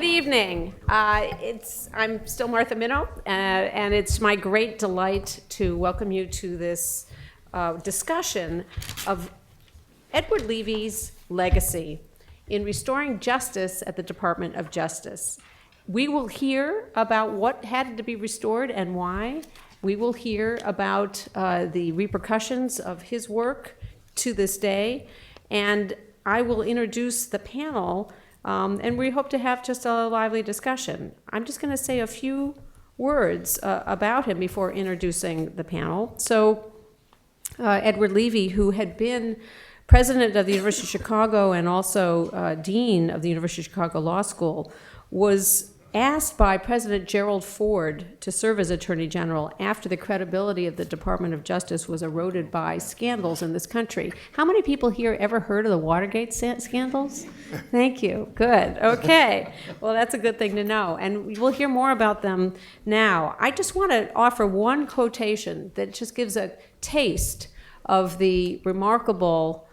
Good evening. I'm still Martha Minow, and it's my great delight to welcome you to this discussion of Edward Levy's legacy in restoring justice at the Department of Justice. We will hear about what had to be restored and why. We will hear about the repercussions of his work to this day, and I will introduce the panel, and we hope to have just a lively discussion. I'm just going to say a few words about him before introducing the panel. So, Edward Levy, who had been president of the University of Chicago and also dean of the University of Chicago Law School, was asked by President Gerald Ford to serve as Attorney General after the credibility of the Department of Justice was eroded by scandals in this country. How many people here ever heard of the Watergate scandals? Thank you. Good. Okay. Well, that's a good thing to know. And we'll hear more about them now. I just want to offer one quotation that just gives a taste of the remarkable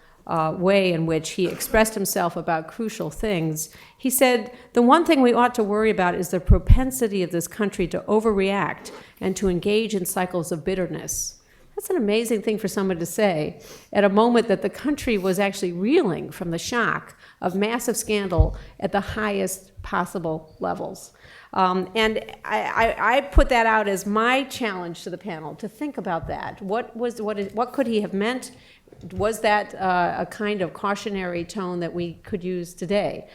way in which he expressed himself about crucial things. He said, "The one thing we ought to worry about is the propensity of this country to overreact and to engage in cycles of bitterness." That's an amazing thing for someone to say at a moment that the country was actually reeling from the shock of massive scandal at the highest possible levels. And I put that out as my challenge to the panel, to think about that. What could he have meant? Was that a kind of cautionary tone that we could use today?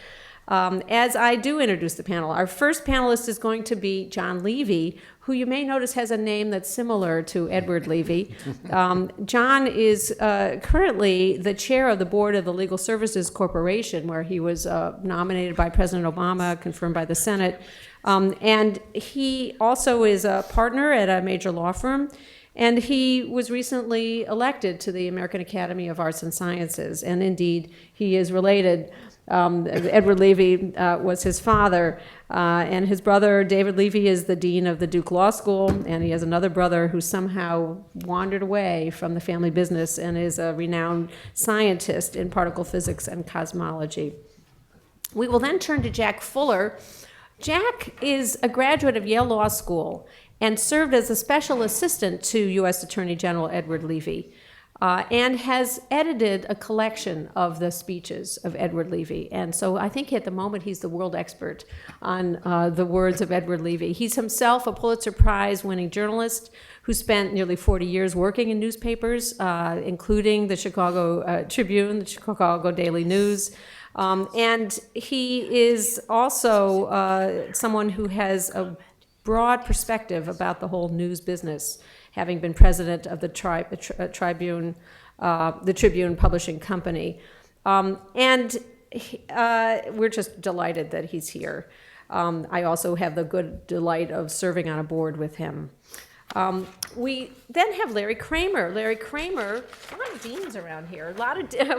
As I do introduce the panel, our first panelist is going to be John Levy, who you may notice has a name that's similar to Edward Levy. John is currently the chair of the board of the Legal Services Corporation, where he was nominated by President Obama, confirmed by the Senate. And he also is a partner at a major law firm. And he was recently elected to the American Academy of Arts and Sciences. And indeed, he is related. Edward Levy was his father, and his brother, David Levy, is the dean of the Duke Law School, and he has another brother who somehow wandered away from the family business and is a renowned scientist in particle physics and cosmology. We will then turn to Jack Fuller. Jack is a graduate of Yale Law School and served as a special assistant to U.S. Attorney General Edward Levy, and has edited a collection of the speeches of Edward Levy. And so I think at the moment he's the world expert on the words of Edward Levy. He's himself a Pulitzer Prize-winning journalist who spent nearly 40 years working in newspapers, including the Chicago Tribune, the Chicago Daily News. And he is also someone who has a broad perspective about the whole news business, having been president of the Tribune Publishing Company. And we're just delighted that he's here. I also have the good delight of serving on a board with him. We then have Larry Kramer. Larry Kramer, a lot of deans around here,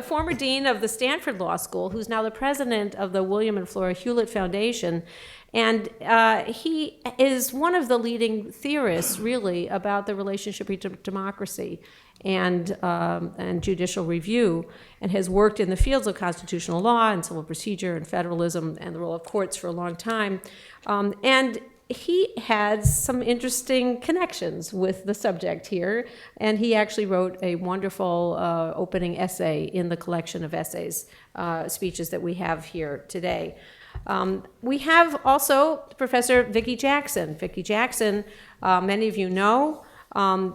former dean of the Stanford Law School, who's now the president of the William and Flora Hewlett Foundation. And he is one of the leading theorists, really, about the relationship between democracy and judicial review, and has worked in the fields of constitutional law and civil procedure and federalism and the role of courts for a long time. And he has some interesting connections with the subject here, and he actually wrote a wonderful opening essay in the collection of essays, speeches that we have here today. We have also Professor Vicki Jackson. Vicki Jackson, many of you know,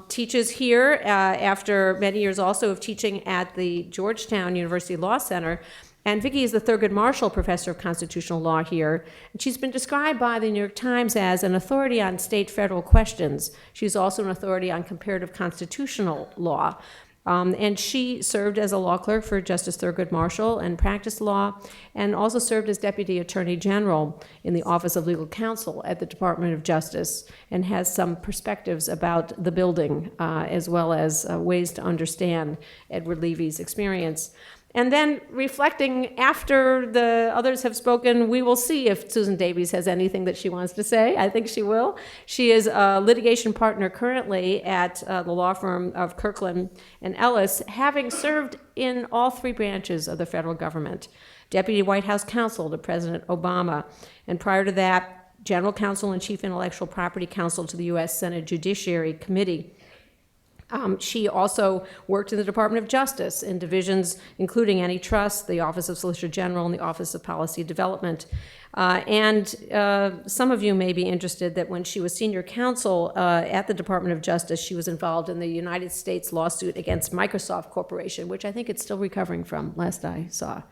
teaches here after many years also of teaching at the Georgetown University Law Center. And Vicki is the Thurgood Marshall Professor of Constitutional Law here. And she's been described by the New York Times as an authority on state federal questions. She's also an authority on comparative constitutional law. And she served as a law clerk for Justice Thurgood Marshall and practiced law, and also served as Deputy Attorney General in the Office of Legal Counsel at the Department of Justice, and has some perspectives about the building, as well as ways to understand Edward Levy's experience. And then reflecting after the others have spoken, we will see if Susan Davies has anything that she wants to say. I think she will. She is a litigation partner currently at the law firm of Kirkland and Ellis, having served in all three branches of the federal government. Deputy White House Counsel to President Obama, and prior to that, General Counsel and Chief Intellectual Property Counsel to the U.S. Senate Judiciary Committee. She also worked in the Department of Justice in divisions including antitrust, the Office of Solicitor General, and the Office of Policy Development. Some of you may be interested that when she was senior counsel at the Department of Justice, she was involved in the United States lawsuit against Microsoft Corporation, which I think it's still recovering from, last I saw.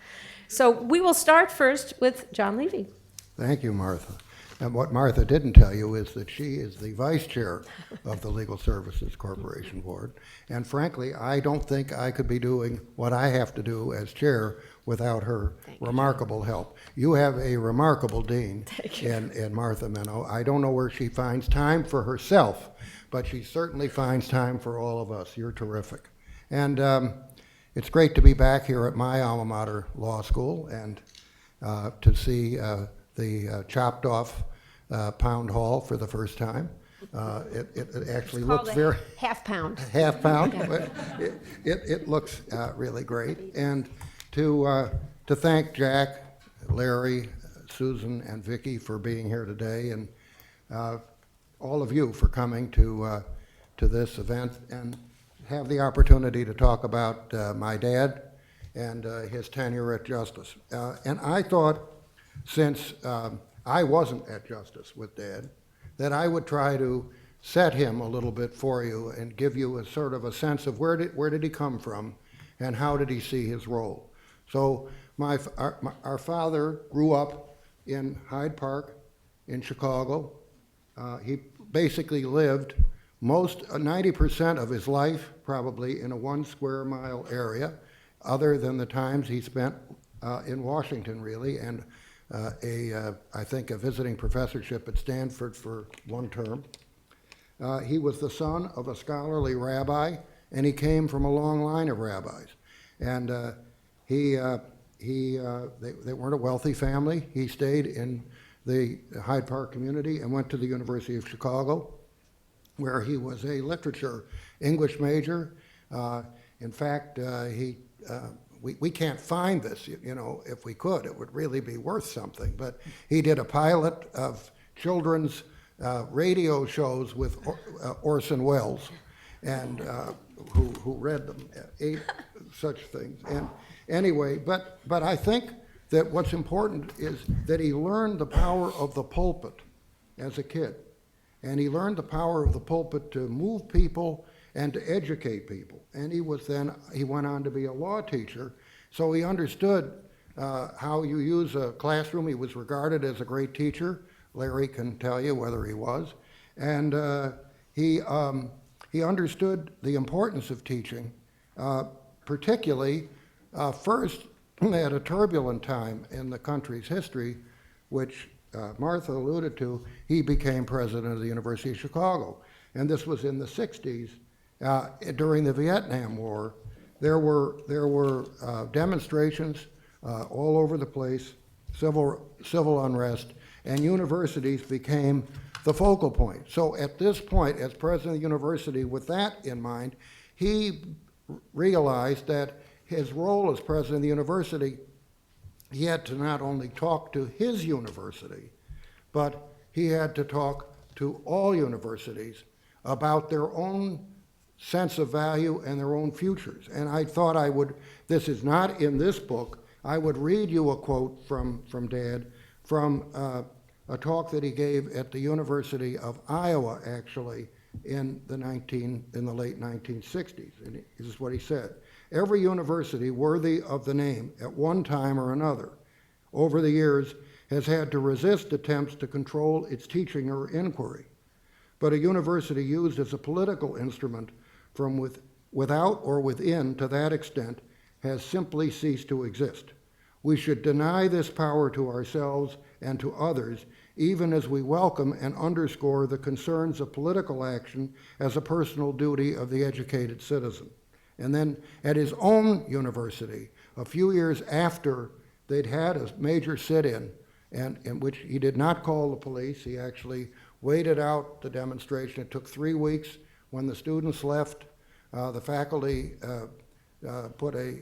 So we will start first with John Levi. Thank you, Martha. And what Martha didn't tell you is that she is the vice chair of the Legal Services Corporation Board. And frankly, I don't think I could be doing what I have to do as chair without her remarkable help. You have a remarkable dean in Martha Minow. I don't know where she finds time for herself, but she certainly finds time for all of us. You're terrific. And it's great to be back here at my alma mater law school and to see the chopped off pound hall for the first time. It actually looks very... half pound. Half pound. But it looks really great. And to thank Jack, Larry, Susan, and Vicki for being here today, and all of you for coming to this event and have the opportunity to talk about my dad and his tenure at Justice. And I thought, since I wasn't at Justice with Dad, that I would try to set him a little bit for you and give you a sort of a sense of where did he come from and how did he see his role. So our father grew up in Hyde Park in Chicago. He basically lived 90% of his life probably in a 1 square mile area, other than the times he spent in Washington, really, and I think a visiting professorship at Stanford for 1 term. He was the son of a scholarly rabbi, and he came from a long line of rabbis. And they weren't a wealthy family. He stayed in the Hyde Park community and went to the University of Chicago, where he was a literature English major. In fact, we can't find this, if we could, it would really be worth something. But he did a pilot of children's radio shows with Orson Welles, and who read them, 8 such things. And anyway, but I think that what's important is that he learned the power of the pulpit as a kid. And he learned the power of the pulpit to move people and to educate people. And he went on to be a law teacher, so he understood how you use a classroom. He was regarded as a great teacher. Larry can tell you whether he was. And he understood the importance of teaching, particularly first at a turbulent time in the country's history, which Martha alluded to. He became president of the University of Chicago. And this was in the 60s. During the Vietnam War, there were demonstrations all over the place, civil unrest, and universities became the focal point. So at this point, as president of the university, with that in mind, he realized that his role as president of the university, he had to not only talk to his university, but he had to talk to all universities about their own sense of value and their own futures. And I thought this is not in this book, I would read you a quote from Dad from a talk that he gave at the University of Iowa, actually, in the late 1960s. And this is what he said: "Every university worthy of the name at one time or another over the years has had to resist attempts to control its teaching or inquiry. But a university used as a political instrument from without or within to that extent has simply ceased to exist. We should deny this power to ourselves and to others, even as we welcome and underscore the concerns of political action as a personal duty of the educated citizen." And then at his own university, a few years after they'd had a major sit-in, and in which he did not call the police, he actually waited out the demonstration. It took 3 weeks. When the students left, the faculty put a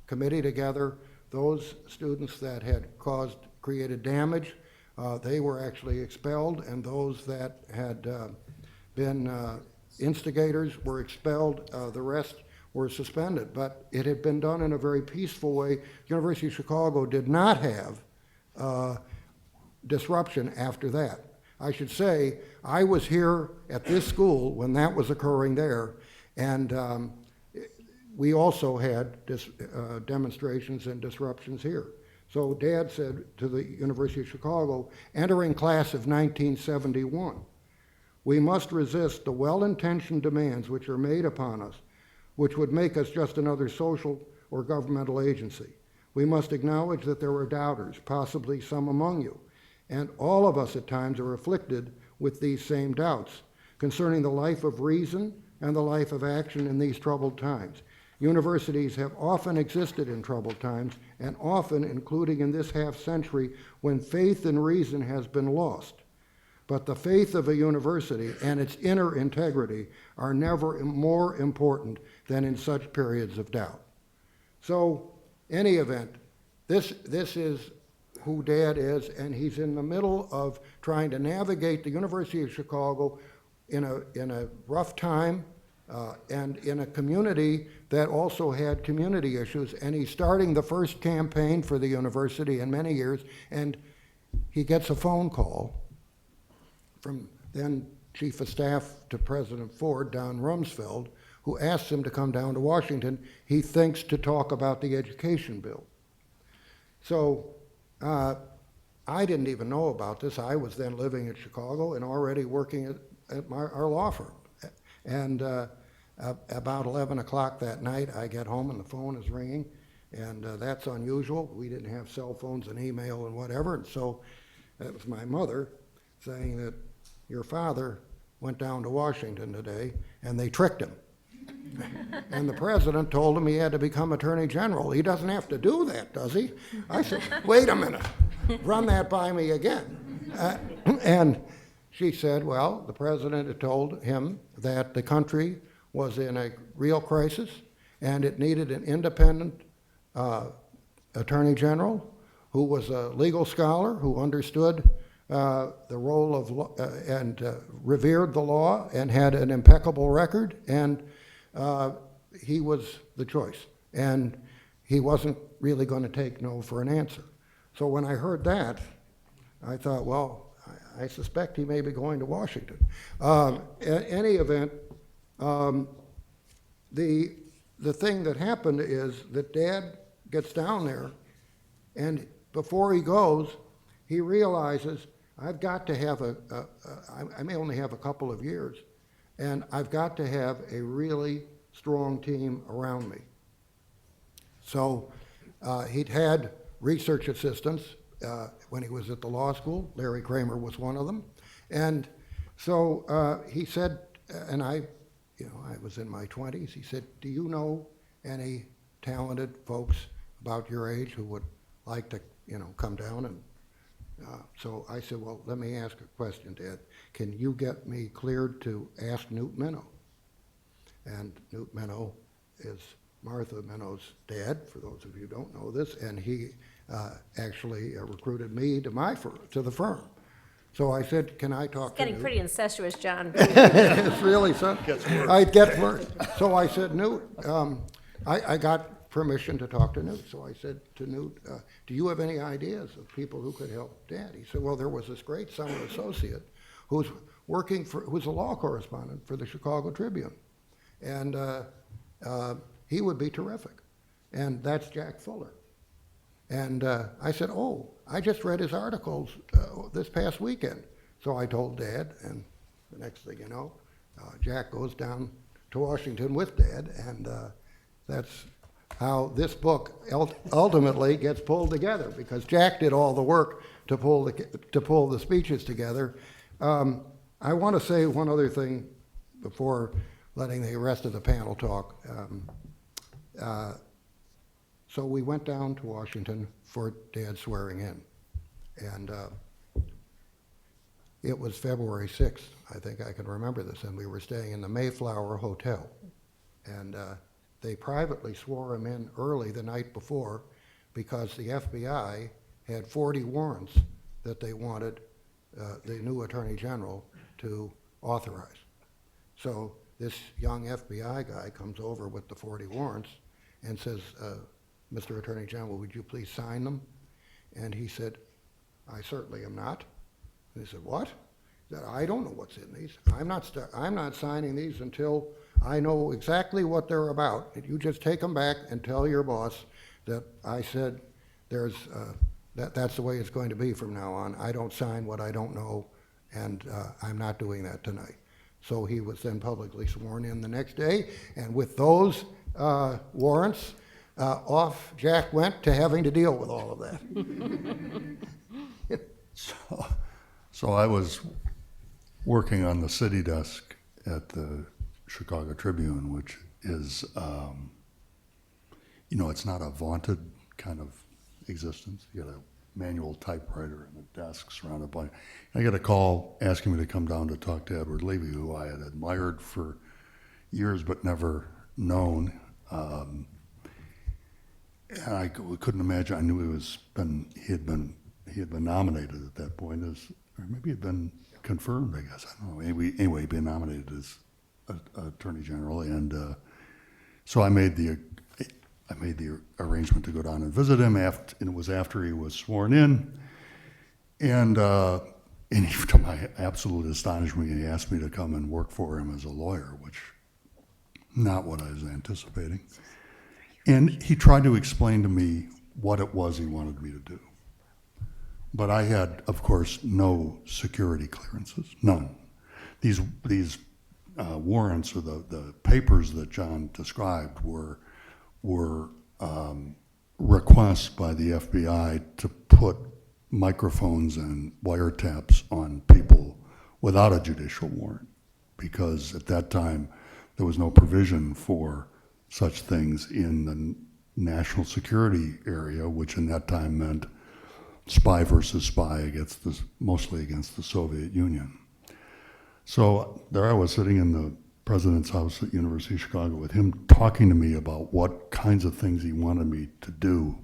committee together those students that had created damage, they were actually expelled, and those that had been instigators were expelled. The rest were suspended. But it had been done in a very peaceful way. University of Chicago did not have disruption after that. I should say, I was here at this school when that was occurring there, and we also had demonstrations and disruptions here. So Dad said to the University of Chicago, entering class of 1971, we must resist the well-intentioned demands which are made upon us, which would make us just another social or governmental agency. We must acknowledge that there are doubters, possibly some among you, and all of us at times are afflicted with these same doubts concerning the life of reason and the life of action in these troubled times. Universities have often existed in troubled times, and often, including in this half-century, when faith in reason has been lost. But the faith of a university and its inner integrity are never more important than in such periods of doubt. So, any event, this is who Dad is, and he's in the middle of trying to navigate the University of Chicago in a rough time, and in a community that also had community issues, and he's starting the first campaign for the university in many years, and he gets a phone call from then Chief of Staff to President Ford, Don Rumsfeld, who asks him to come down to Washington, he thinks, to talk about the education bill. So I didn't even know about this. I was then living in Chicago and already working at our law firm. And about 11 o'clock that night, I get home and the phone is ringing, and that's unusual. We didn't have cell phones and email and whatever, and so it was my mother saying that your father went down to Washington today, and they tricked him. And the president told him he had to become attorney general. He doesn't have to do that, does he? I said, wait a minute, run that by me again. And she said, well, the president had told him that the country was in a real crisis and it needed an independent attorney general who was a legal scholar, who understood the role of law, and revered the law and had an impeccable record, and he was the choice. And he wasn't really going to take no for an answer. So when I heard that, I thought, well, I suspect he may be going to Washington. In any event, the thing that happened is that Dad gets down there, and before he goes, he realizes, I've got to have I may only have a couple of years, and I've got to have a really strong team around me. So he'd had research assistants when he was at the law school. Larry Kramer was one of them. And so he said, and I was in my 20s, he said, do you know any talented folks about your age who would like to, come down? And so I said, well, let me ask a question, Dad. Can you get me cleared to ask Newt Minow? And Newt Minow is Martha Minow's dad, for those of you who don't know this, and he actually recruited me to the firm. So I said, can I talk to Newt? Getting pretty incestuous, John. It's really something. I'd get worse. So I said, Newt, I got permission to talk to Newt. So I said to Newt, do you have any ideas of people who could help Dad? He said, well, there was this great summer associate who's a law correspondent for the Chicago Tribune. And he would be terrific. And that's Jack Fuller. And I said, oh, I just read his articles this past weekend. So I told Dad, and the next thing you know, Jack goes down to Washington with Dad, and that's how this book ultimately gets pulled together, because Jack did all the work to pull the speeches together. I want to say one other thing before letting the rest of the panel talk. So we went down to Washington for Dad's swearing in, and it was February 6th, I think I can remember this, and we were staying in the Mayflower Hotel, and they privately swore him in early the night before, because the FBI had 40 warrants that they wanted the new Attorney General to authorize. So this young FBI guy comes over with the 40 warrants and says, Mr. Attorney General, would you please sign them? And he said, I certainly am not. And he said, what? He said, I don't know what's in these. I'm not signing these until I know exactly what they're about. You just take them back and tell your boss that I said that's the way it's going to be from now on. I don't sign what I don't know, and I'm not doing that tonight. So he was then publicly sworn in the next day, and with those warrants, off Jack went to having to deal with all of that. So I was working on the city desk at the Chicago Tribune, which is, it's not a vaunted kind of existence. You got a manual typewriter and a desk surrounded by. I got a call asking me to come down to talk to Edward Levi, who I had admired for years but never known. And I couldn't imagine. I knew he had been nominated at that point or maybe he'd been confirmed. I guess I don't know. Anyway, he'd been nominated as Attorney General, and so I made the arrangement to go down and visit him. And it was after he was sworn in, and to my absolute astonishment, he asked me to come and work for him as a lawyer, which not what I was anticipating. And he tried to explain to me what it was he wanted me to do. But I had, of course, no security clearances, none. These warrants or the papers that John described were requests by the FBI to put microphones and wiretaps on people without a judicial warrant, because at that time there was no provision for such things in the national security area, which in that time meant spy versus spy mostly against the Soviet Union. So there I was sitting in the president's house at University of Chicago with him talking to me about what kinds of things he wanted me to do,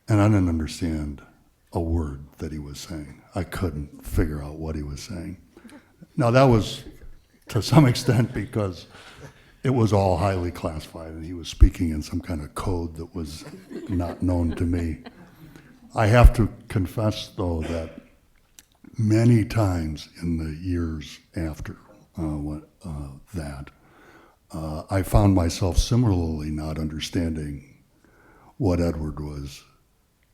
and I didn't understand a word that he was saying. I couldn't figure out what he was saying. Now that was to some extent because it was all highly classified and he was speaking in some kind of code that was not known to me. I have to confess, though, that many times in the years after I found myself similarly not understanding what Edward was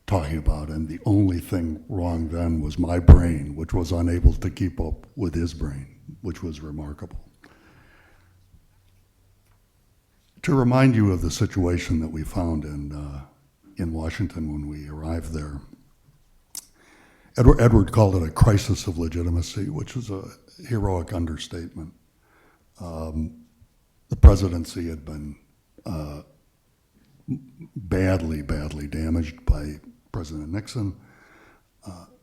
talking about, and the only thing wrong then was my brain, which was unable to keep up with his brain, which was remarkable. To remind you of the situation that we found in Washington when we arrived there, Edward called it a crisis of legitimacy, which is a heroic understatement. The presidency had been badly damaged by President Nixon.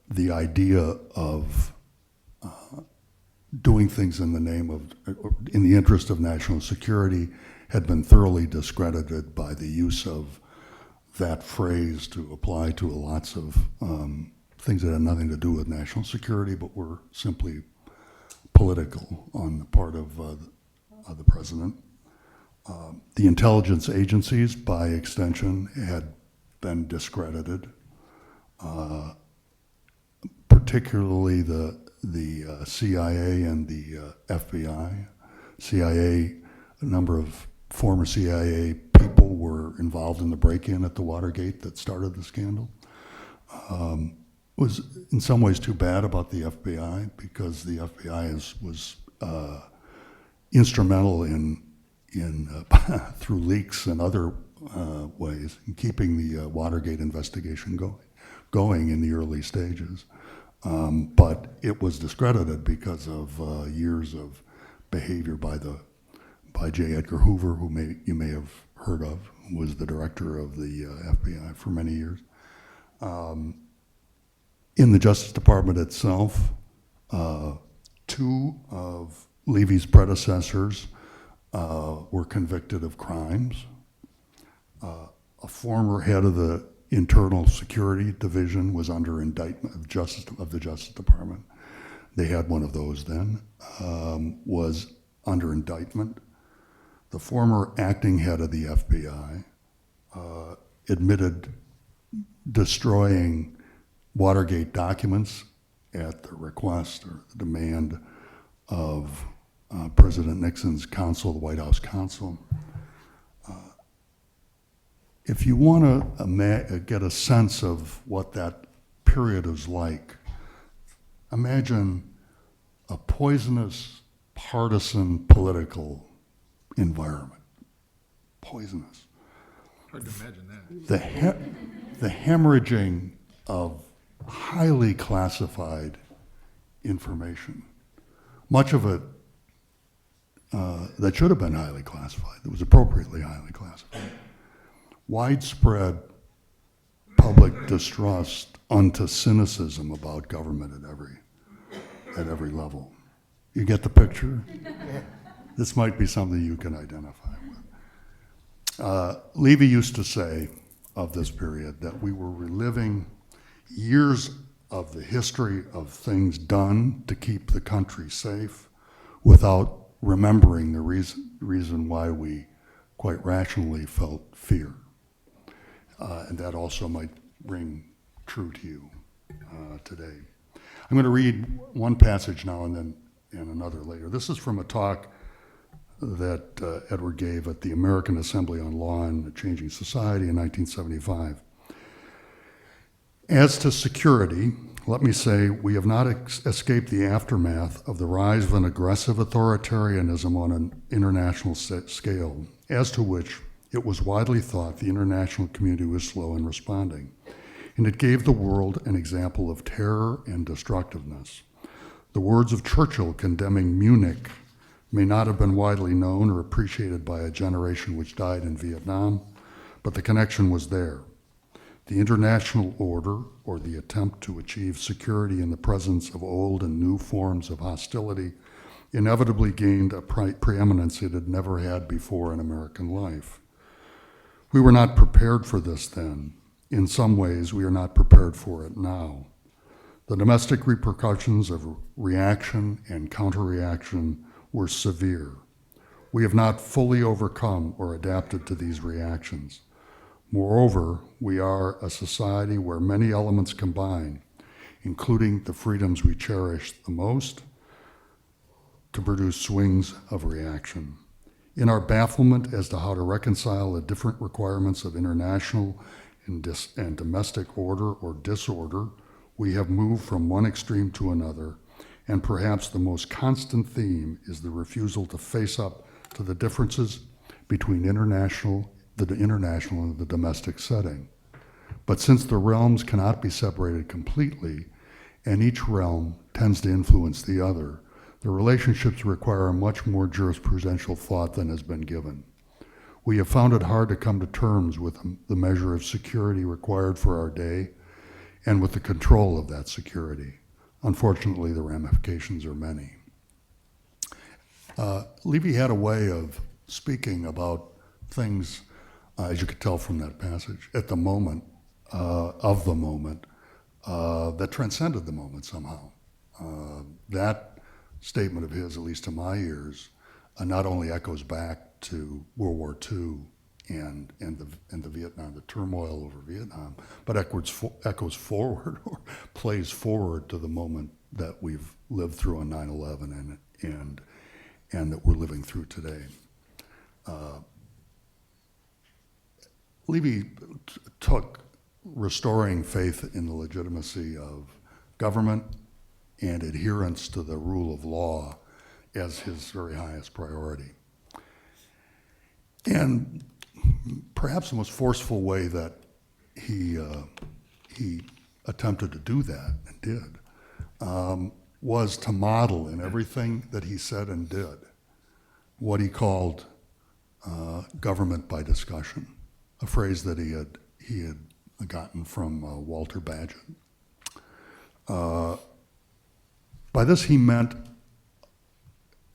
The idea of doing things in the interest of national security had been thoroughly discredited by the use of that phrase to apply to lots of things that had nothing to do with national security, but were simply political on the part of the president. The intelligence agencies, by extension, had been discredited, particularly the CIA and the FBI. CIA, a number of former CIA people were involved in the break-in at the Watergate that started the scandal. Was in some ways too bad about the FBI, because the FBI was instrumental in through leaks and other ways in keeping the Watergate investigation going in the early stages. But it was discredited because of years of behavior by J. Edgar Hoover, who you may have heard of, who was the director of the FBI for many years. In the Justice Department itself, two of Levy's predecessors were convicted of crimes. A former head of the Internal Security Division was under indictment of the Justice Department. They had one of those then, was under indictment. The former acting head of the FBI admitted destroying Watergate documents at the request or the demand of President Nixon's counsel, the White House counsel. If you want to get a sense of what that period is like, imagine a poisonous, partisan political environment. Poisonous. Hard to imagine that. The hemorrhaging of highly classified information, much of it that should have been highly classified, that was appropriately highly classified. Widespread public distrust unto cynicism about government at every level. You get the picture? This might be something you can identify with. Levi used to say of this period that we were reliving years of the history of things done to keep the country safe without remembering the reason why we quite rationally felt fear. And that also might ring true to you today. I'm going to read one passage now and then and another later. This is from a talk that Edward gave at the American Assembly on Law and a Changing Society in 1975. As to security, let me say we have not escaped the aftermath of the rise of an aggressive authoritarianism on an international scale, as to which it was widely thought the international community was slow in responding. And it gave the world an example of terror and destructiveness. The words of Churchill condemning Munich may not have been widely known or appreciated by a generation which died in Vietnam, but the connection was there. The international order, or the attempt to achieve security in the presence of old and new forms of hostility, inevitably gained a preeminence it had never had before in American life. We were not prepared for this then. In some ways, we are not prepared for it now. The domestic repercussions of reaction and counter-reaction were severe. We have not fully overcome or adapted to these reactions. Moreover, we are a society where many elements combine, including the freedoms we cherish the most, to produce swings of reaction. In our bafflement as to how to reconcile the different requirements of international and domestic order or disorder, we have moved from one extreme to another, and perhaps the most constant theme is the refusal to face up to the differences between the international and the domestic setting. But since the realms cannot be separated completely, and each realm tends to influence the other, the relationships require much more jurisprudential thought than has been given. We have found it hard to come to terms with the measure of security required for our day and with the control of that security. Unfortunately, the ramifications are many. Levi had a way of speaking about things, as you could tell from that passage, at the moment, of the moment, that transcended the moment somehow. That statement of his, at least to my ears, not only echoes back to World War II and the Vietnam, the turmoil over Vietnam, but echoes forward or plays forward to the moment that we've lived through on 9/11 and that we're living through today. Levi took restoring faith in the legitimacy of government and adherence to the rule of law as his very highest priority. And perhaps the most forceful way that he attempted to do that and did was to model in everything that he said and did what he called government by discussion, a phrase that he had gotten from Walter Bagehot. By this he meant,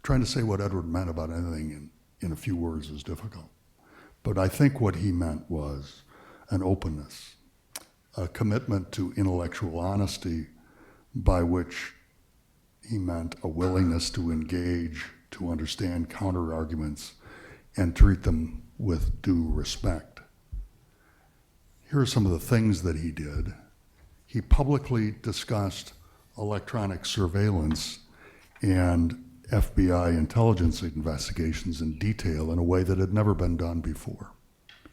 trying to say what Edward meant about anything in a few words is difficult. But I think what he meant was an openness, a commitment to intellectual honesty, by which he meant a willingness to engage, to understand counter-arguments, and treat them with due respect. Here are some of the things that he did. He publicly discussed electronic surveillance and FBI intelligence investigations in detail in a way that had never been done before,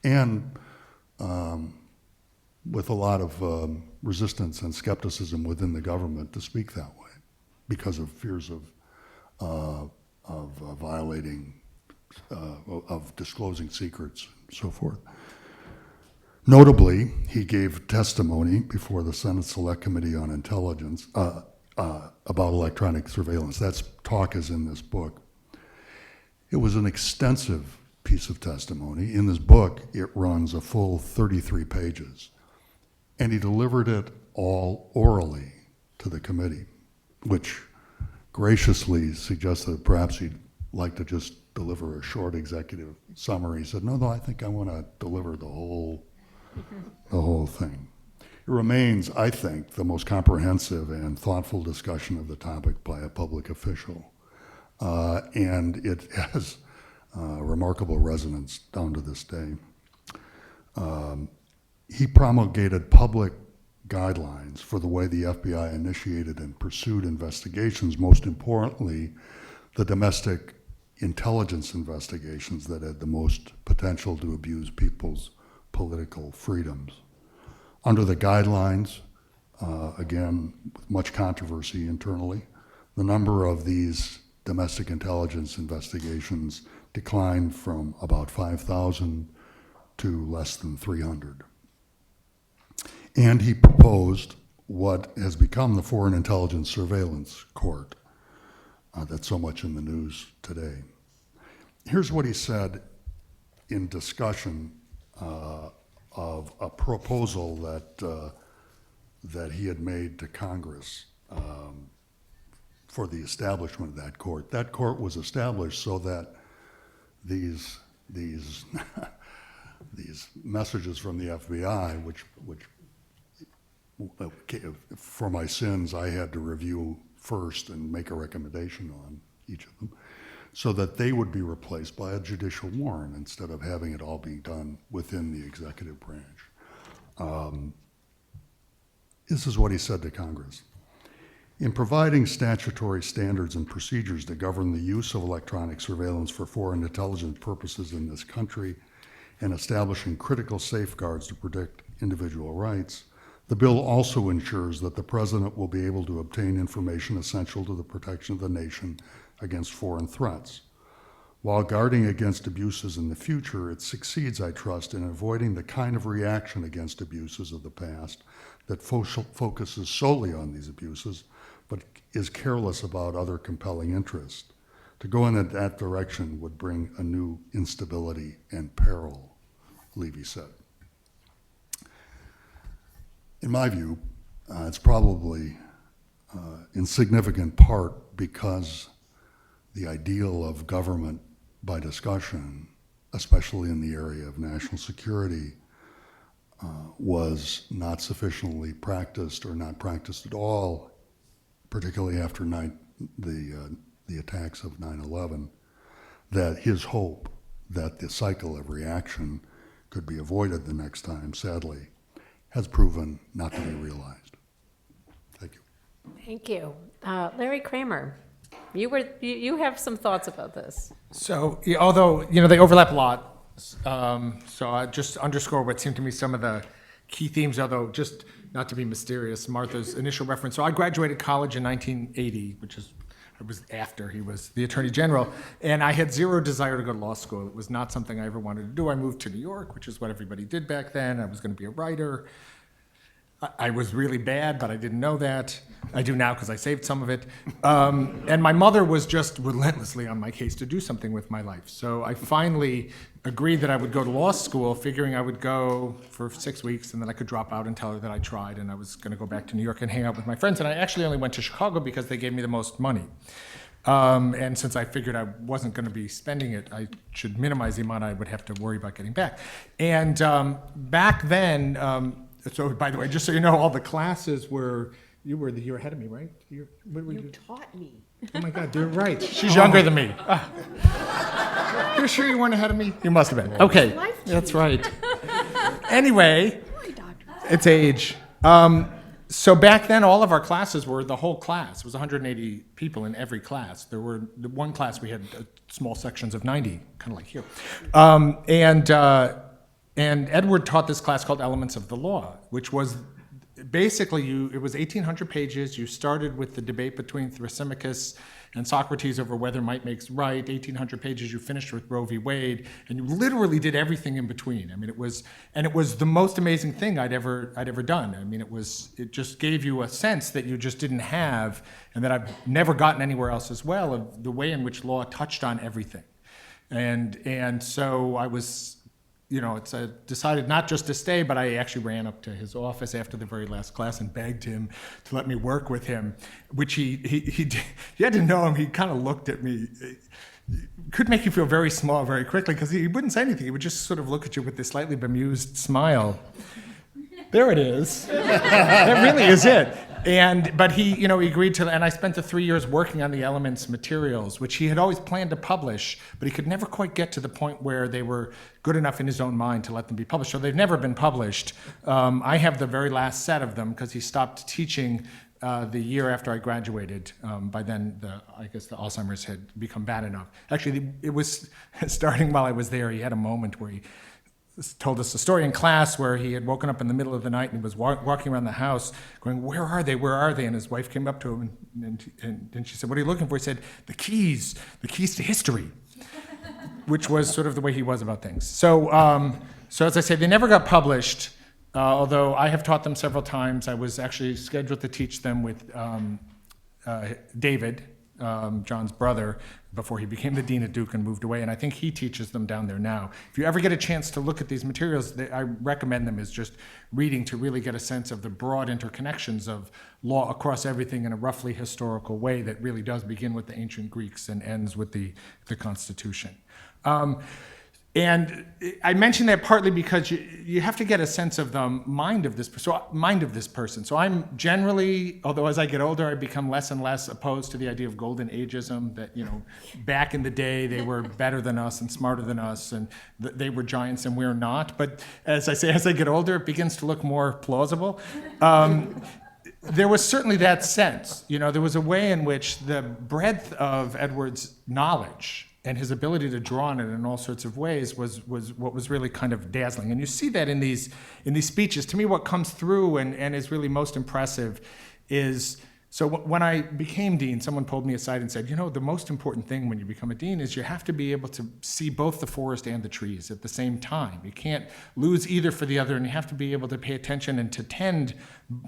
and with a lot of resistance and skepticism within the government to speak that way because of fears of violating, of disclosing secrets and so forth. Notably, he gave testimony before the Senate Select Committee on Intelligence about electronic surveillance. That talk is in this book. It was an extensive piece of testimony. In this book, it runs a full 33 pages. And he delivered it all orally to the committee, which graciously suggested that perhaps he'd like to just deliver a short executive summary. He said, no, I think I want to deliver the whole thing. It remains, I think, the most comprehensive and thoughtful discussion of the topic by a public official. And it has remarkable resonance down to this day. He promulgated public guidelines for the way the FBI initiated and pursued investigations, most importantly, the domestic intelligence investigations that had the most potential to abuse people's political freedoms. Under the guidelines, again, with much controversy internally, the number of these domestic intelligence investigations declined from about 5,000 to less than 300. And he proposed what has become the Foreign Intelligence Surveillance Court that's so much in the news today. Here's what he said in discussion of a proposal that he had made to Congress for the establishment of that court. That court was established so that these messages from the FBI, which for my sins I had to review first and make a recommendation on each of them, so that they would be replaced by a judicial warrant instead of having it all be done within the executive branch. This is what he said to Congress. In providing statutory standards and procedures to govern the use of electronic surveillance for foreign intelligence purposes in this country and establishing critical safeguards to protect individual rights, the bill also ensures that the President will be able to obtain information essential to the protection of the nation against foreign threats. While guarding against abuses in the future, it succeeds, I trust, in avoiding the kind of reaction against abuses of the past that focuses solely on these abuses, but is careless about other compelling interests. To go in that direction would bring a new instability and peril, Levy said. In my view, it's probably in significant part because the ideal of government by discussion, especially in the area of national security, was not sufficiently practiced or not practiced at all, particularly after the attacks of 9/11, that his hope that the cycle of reaction could be avoided the next time, sadly, has proven not to be realized. Thank you. Thank you. Larry Kramer, you have some thoughts about this. So, although, they overlap a lot, so I just underscore what seemed to me some of the key themes, although just not to be mysterious, Martha's initial reference. So I graduated college in 1980, it was after he was the Attorney General, and I had zero desire to go to law school. It was not something I ever wanted to do. I moved to New York, which is what everybody did back then. I was going to be a writer. I was really bad, but I didn't know that. I do now because I saved some of it. And my mother was just relentlessly on my case to do something with my life. So I finally agreed that I would go to law school, figuring I would go for 6 weeks and then I could drop out and tell her that I tried and I was going to go back to New York and hang out with my friends. And I actually only went to Chicago because they gave me the most money. And since I figured I wasn't going to be spending it, I should minimize the amount I would have to worry about getting back. And back then, So, by the way, just so you know, all the classes you were the year ahead of me, right? What were You taught me. Oh my God, you're right. She's younger than me. You're sure you weren't ahead of me? You must have been. Okay, that's right. Anyway, it's age. So back then, all of our classes were the whole class. It was 180 people in every class. There were the one class we had small sections of 90, kind of like here. And Edward taught this class called Elements of the Law, which was basically it was 1,800 pages. You started with the debate between Thrasymachus and Socrates over whether might makes right. 1,800 pages. You finished with Roe v. Wade, and you literally did everything in between. I mean, it was the most amazing thing I'd ever done. I mean, it just gave you a sense that you just didn't have, and that I've never gotten anywhere else as well, of the way in which law touched on everything. And so I was, I decided not just to stay, but I actually ran up to his office after the very last class and begged him to let me work with him, which he did. You had to know him. He kind of looked at me. Could make you feel very small very quickly, because he wouldn't say anything. He would just sort of look at you with this slightly bemused smile. There it is. That really is it. But he agreed to, and I spent the 3 years working on the Elements materials, which he had always planned to publish, but he could never quite get to the point where they were good enough in his own mind to let them be published. So they've never been published. I have the very last set of them because he stopped teaching the year after I graduated. By then, I guess the Alzheimer's had become bad enough. Actually, it was starting while I was there. He had a moment where he told us a story in class where he had woken up in the middle of the night and he was walking around the house going, where are they? And his wife came up to him and she said, what are you looking for? He said, the keys to history, which was sort of the way he was about things. So as I say, they never got published, although I have taught them several times. I was actually scheduled to teach them with David, John's brother, before he became the dean at Duke and moved away, and I think he teaches them down there now. If you ever get a chance to look at these materials, I recommend them as just reading to really get a sense of the broad interconnections of law across everything in a roughly historical way that really does begin with the ancient Greeks and ends with the Constitution. And I mention that partly because you have to get a sense of the mind of this person. So I'm generally, although as I get older, I become less and less opposed to the idea of golden ageism, that, back in the day they were better than us and smarter than us, and they were giants and we're not. But as I say, as I get older, it begins to look more plausible. There was certainly that sense. There was a way in which the breadth of Edward's knowledge and his ability to draw on it in all sorts of ways was what was really kind of dazzling. And you see that in these speeches. To me, what comes through and is really most impressive is, so when I became dean, someone pulled me aside and said, the most important thing when you become a dean is you have to be able to see both the forest and the trees at the same time. You can't lose either for the other, and you have to be able to pay attention and to tend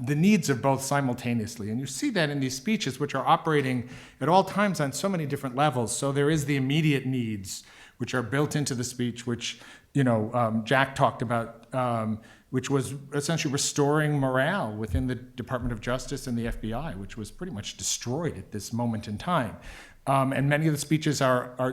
the needs of both simultaneously. And you see that in these speeches, which are operating at all times on so many different levels. So there is the immediate needs, which are built into the speech, which Jack talked about, which was essentially restoring morale within the Department of Justice and the FBI, which was pretty much destroyed at this moment in time. And many of the speeches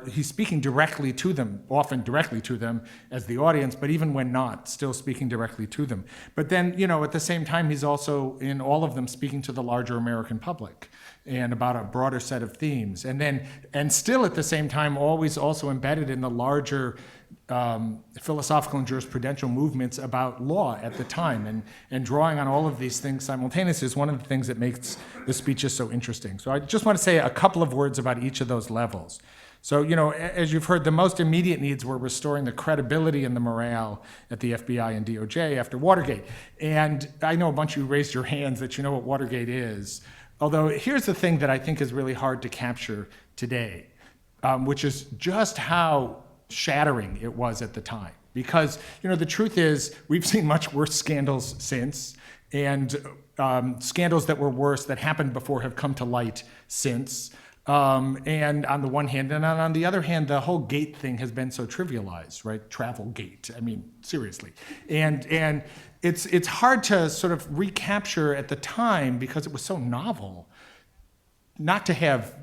he's speaking directly to them, often directly to them as the audience, but even when not, still speaking directly to them. But then, at the same time, he's also in all of them speaking to the larger American public and about a broader set of themes. And still at the same time, always also embedded in the larger philosophical and jurisprudential movements about law at the time, and drawing on all of these things simultaneously is one of the things that makes the speeches so interesting. So I just want to say a couple of words about each of those levels. So, as you've heard, the most immediate needs were restoring the credibility and the morale at the FBI and DOJ after Watergate. And I know a bunch of you raised your hands that you know what Watergate is. Although here's the thing that I think is really hard to capture today, which is just how shattering it was at the time. Because, the truth is, we've seen much worse scandals since, and scandals that were worse that happened before have come to light since. And on the one hand, and on the other hand, the whole gate thing has been so trivialized, right? Travel gate, I mean, seriously. And it's hard to sort of recapture at the time, because it was so novel, not to have,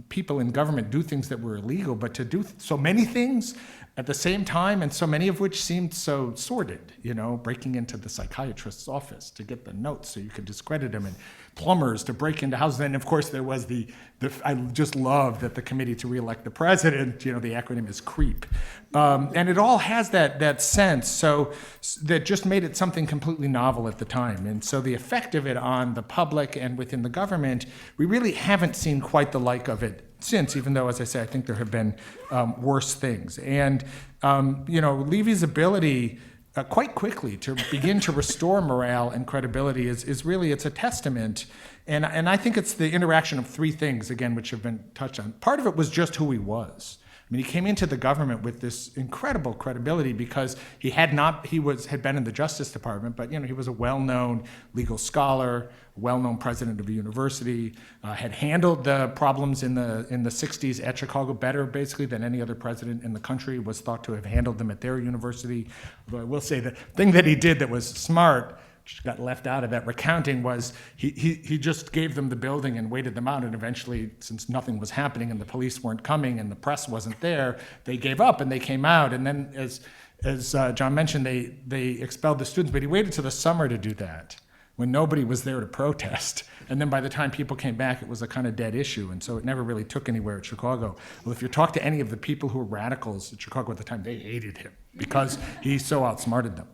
people in government do things that were illegal, but to do so many things at the same time, and so many of which seemed so sordid, breaking into the psychiatrist's office to get the notes so you could discredit him, and plumbers to break into houses. And of course, there was I just love that the committee to reelect the president, the acronym is CREEP. And it all has that sense, so that just made it something completely novel at the time. And so the effect of it on the public and within the government, we really haven't seen quite the like of it since, even though, as I say, I think there have been worse things. And, Levy's ability quite quickly to begin to restore morale and credibility is really, it's a testament. And I think it's the interaction of three things, again, which have been touched on. Part of it was just who he was. I mean, he came into the government with this incredible credibility because he had been in the Justice Department, but he was a well-known legal scholar, a well-known president of a university, had handled the problems in the 60s at Chicago better, basically, than any other president in the country was thought to have handled them at their university. Although I will say the thing that he did that was smart, which got left out of that recounting, was he just gave them the building and waited them out, and eventually, since nothing was happening and the police weren't coming and the press wasn't there, they gave up and they came out. And then, as John mentioned, they expelled the students, but he waited till the summer to do that, when nobody was there to protest. And then by the time people came back, it was a kind of dead issue, and so it never really took anywhere at Chicago. Well, if you talk to any of the people who were radicals at Chicago at the time, they hated him because he so outsmarted them.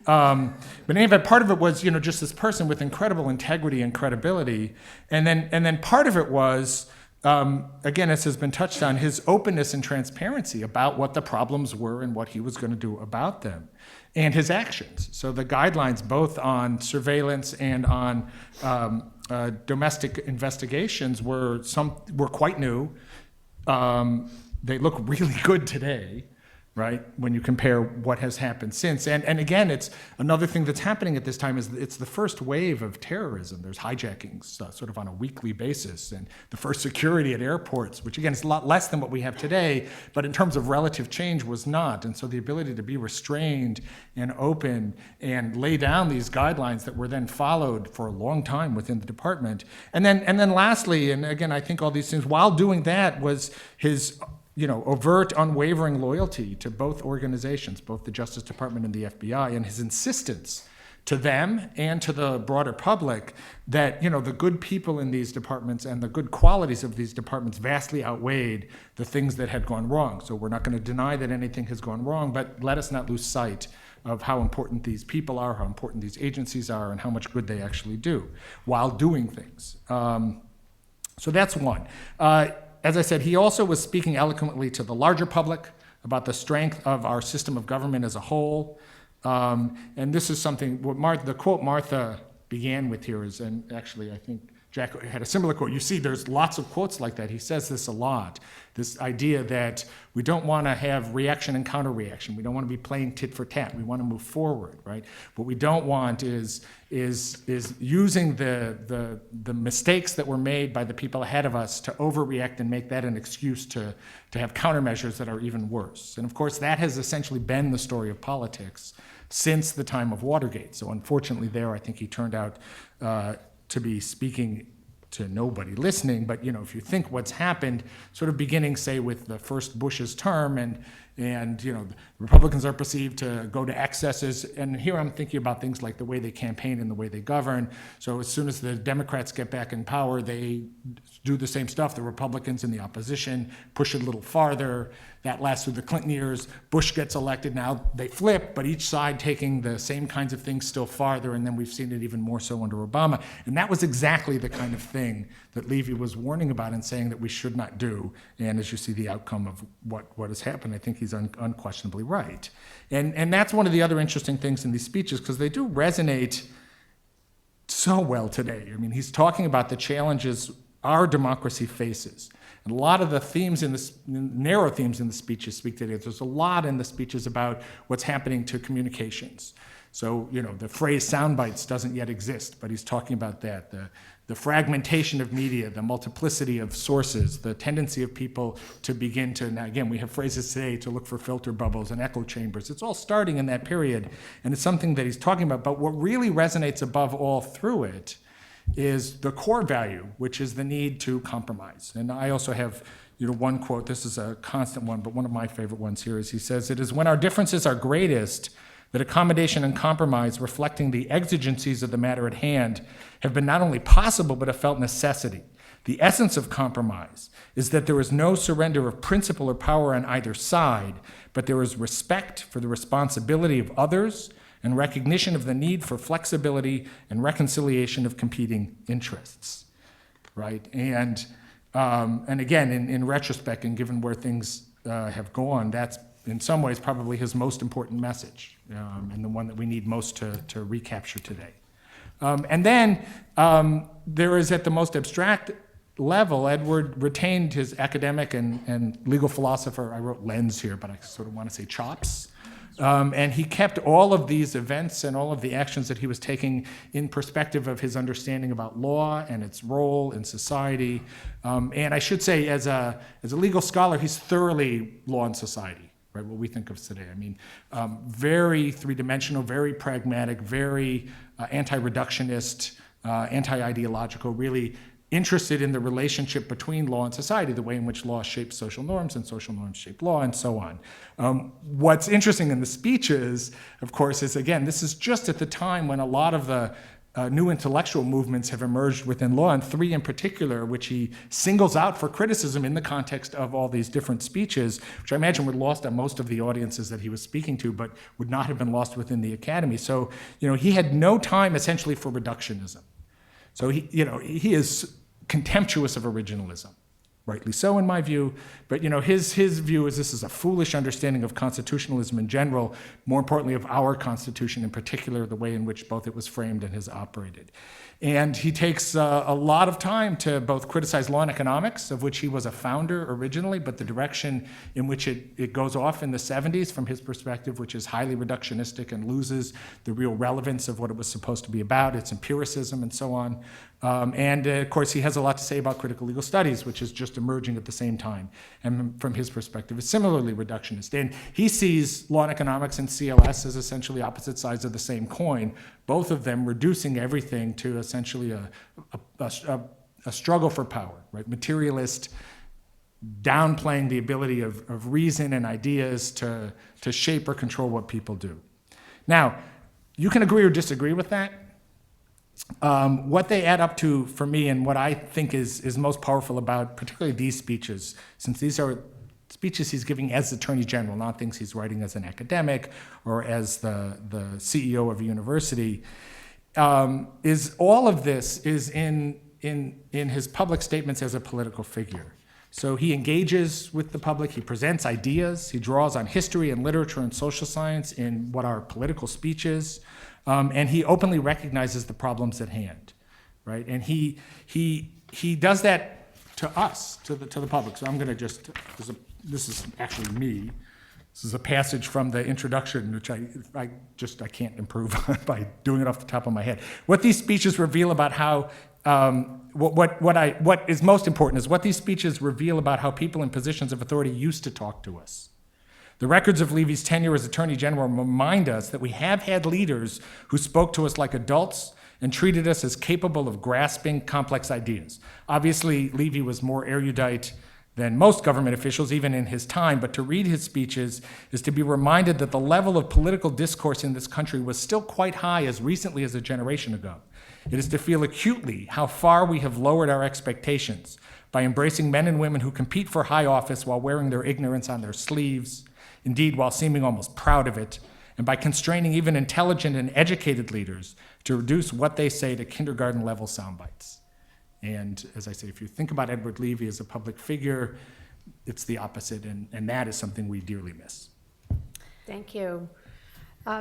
But anyway, part of it was, just this person with incredible integrity and credibility. And then part of it was, again, as has been touched on, his openness and transparency about what the problems were and what he was going to do about them, and his actions. So the guidelines, both on surveillance and on domestic investigations, were quite new. They look really good today, right, when you compare what has happened since. And again, it's another thing that's happening at this time is it's the first wave of terrorism. There's hijackings sort of on a weekly basis, and the first security at airports, which again is a lot less than what we have today, but in terms of relative change was not. And so the ability to be restrained and open and lay down these guidelines that were then followed for a long time within the department. And then lastly, and again, I think all these things, while doing that, was his overt, unwavering loyalty to both organizations, both the Justice Department and the FBI, and his insistence to them and to the broader public that, the good people in these departments and the good qualities of these departments vastly outweighed the things that had gone wrong. So we're not going to deny that anything has gone wrong, but let us not lose sight of how important these people are, how important these agencies are, and how much good they actually do while doing things. So that's one. As I said, he also was speaking eloquently to the larger public about the strength of our system of government as a whole. And this is something, the quote Martha began with here is, and actually I think Jack had a similar quote. You see, there's lots of quotes like that. He says this a lot, this idea that we don't want to have reaction and counter-reaction. We don't want to be playing tit for tat. We want to move forward, right? What we don't want is using the mistakes that were made by the people ahead of us to overreact and make that an excuse to have countermeasures that are even worse. And of course, that has essentially been the story of politics since the time of Watergate. So unfortunately there, I think he turned out to be speaking to nobody listening, but if you think what's happened, sort of beginning, say, with the first Bush's term, and the Republicans are perceived to go to excesses, and here I'm thinking about things like the way they campaign and the way they govern. So as soon as the Democrats get back in power, they do the same stuff. The Republicans in the opposition push it a little farther. That lasts through the Clinton years. Bush gets elected. Now they flip, but each side taking the same kinds of things still farther, and then we've seen it even more so under Obama. And that was exactly the kind of thing that Levy was warning about and saying that we should not do. And as you see the outcome of what has happened, I think he's unquestionably right. And that's one of the other interesting things in these speeches, because they do resonate so well today. I mean, he's talking about the challenges our democracy faces. And a lot of the themes narrow themes in the speeches speak today. There's a lot in the speeches about what's happening to communications. So, the phrase sound bites doesn't yet exist, but he's talking about that. The fragmentation of media, the multiplicity of sources, the tendency of people to begin to, now again, we have phrases today to look for filter bubbles and echo chambers. It's all starting in that period, and it's something that he's talking about. But what really resonates above all through it is the core value, which is the need to compromise. And I also have, one quote. This is a constant one, but one of my favorite ones here is he says, "It is when our differences are greatest that accommodation and compromise reflecting the exigencies of the matter at hand have been not only possible but a felt necessity. The essence of compromise is that there is no surrender of principle or power on either side, but there is respect for the responsibility of others and recognition of the need for flexibility and reconciliation of competing interests," right? And again, in retrospect, and given where things have gone, that's in some ways probably his most important message, and the one that we need most to recapture today. And then there is, at the most abstract level, Edward retained his academic and legal philosopher, I wrote lens here, but I sort of want to say chops. And he kept all of these events and all of the actions that he was taking in perspective of his understanding about law and its role in society. And I should say, as a legal scholar, he's thoroughly law and society, right? What we think of today. I mean, very three-dimensional, very pragmatic, very anti-reductionist, anti-ideological, really interested in the relationship between law and society, the way in which law shapes social norms and social norms shape law, and so on. What's interesting in the speeches, of course, is, again, this is just at the time when a lot of the new intellectual movements have emerged within law, and three in particular, which he singles out for criticism in the context of all these different speeches, which I imagine were lost on most of the audiences that he was speaking to, but would not have been lost within the academy. So, he had no time essentially for reductionism. So he is contemptuous of originalism, rightly so in my view, but his view is this is a foolish understanding of constitutionalism in general, more importantly of our Constitution in particular, the way in which both it was framed and has operated. And he takes a lot of time to both criticize law and economics, of which he was a founder originally, but the direction in which it goes off in the 70s from his perspective, which is highly reductionistic and loses the real relevance of what it was supposed to be about, its empiricism and so on. And of course, he has a lot to say about critical legal studies, which is just emerging at the same time. And from his perspective, is similarly reductionist. And he sees law and economics and CLS as essentially opposite sides of the same coin, both of them reducing everything to essentially a struggle for power, right? Materialist, downplaying the ability of reason and ideas to shape or control what people do. Now, you can agree or disagree with that. What they add up to for me, and what I think is most powerful about particularly these speeches, since these are speeches he's giving as Attorney General, not things he's writing as an academic or as the CEO of a university, is all of this is in his public statements as a political figure. So he engages with the public, he presents ideas, he draws on history and literature and social science in what are political speeches, and he openly recognizes the problems at hand, right? And he does that to us, to the public. So I'm going to just, this is actually me. This is a passage from the introduction, which I can't improve by doing it off the top of my head. What these speeches reveal about how, what is most important is what these speeches reveal about how people in positions of authority used to talk to us. The records of Levy's tenure as Attorney General remind us that we have had leaders who spoke to us like adults and treated us as capable of grasping complex ideas. Obviously, Levy was more erudite than most government officials, even in his time, but to read his speeches is to be reminded that the level of political discourse in this country was still quite high as recently as a generation ago. It is to feel acutely how far we have lowered our expectations by embracing men and women who compete for high office while wearing their ignorance on their sleeves, indeed while seeming almost proud of it, and by constraining even intelligent and educated leaders to reduce what they say to kindergarten-level sound bites. And as I say, if you think about Edward Levy as a public figure, it's the opposite, and that is something we dearly miss. Thank you.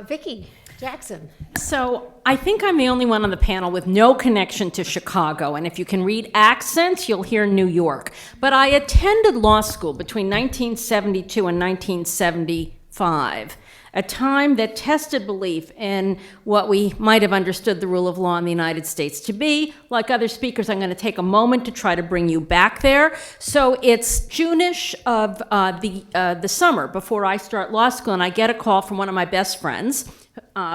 Vicki Jackson. So I think I'm the only one on the panel with no connection to Chicago, and if you can read accents, you'll hear New York. But I attended law school between 1972 and 1975, a time that tested belief in what we might have understood the rule of law in the United States to be. Like other speakers, I'm going to take a moment to try to bring you back there. So it's June-ish of the summer before I start law school, and I get a call from one of my best friends,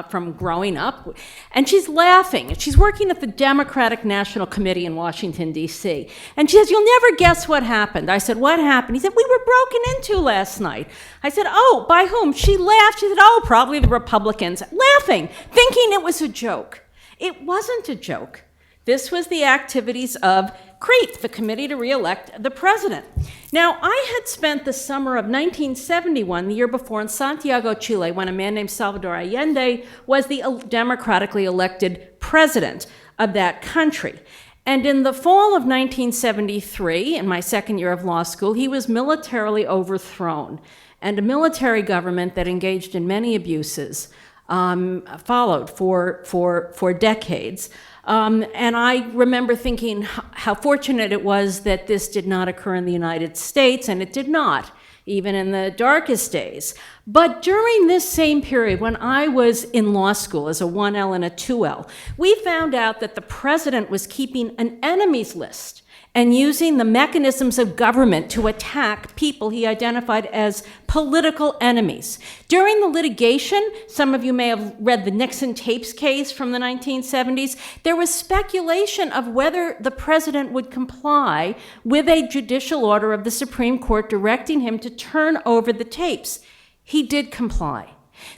from growing up, and she's laughing. She's working at the Democratic National Committee in Washington, D.C., and she says, "You'll never guess what happened." I said, "What happened?" He said, "We were broken into last night." I said, "Oh, by whom?" She laughed. She said, "Oh, probably the Republicans," laughing, thinking it was a joke. It wasn't a joke. This was the activities of CREEP, the Committee to Re-elect the President. Now, I had spent the summer of 1971, the year before, in Santiago, Chile, when a man named Salvador Allende was the democratically elected president of that country. And in the fall of 1973, in my second year of law school, he was militarily overthrown, and a military government that engaged in many abuses followed for decades. And I remember thinking how fortunate it was that this did not occur in the United States, and it did not, even in the darkest days. But during this same period, when I was in law school as a 1L and a 2L, we found out that the president was keeping an enemies list and using the mechanisms of government to attack people he identified as political enemies. During the litigation, some of you may have read the Nixon tapes case from the 1970s, there was speculation of whether the president would comply with a judicial order of the Supreme Court directing him to turn over the tapes. He did comply.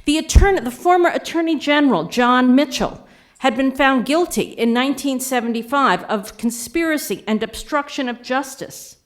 The former Attorney General, John Mitchell, had been found guilty in 1975 of conspiracy and obstruction of justice.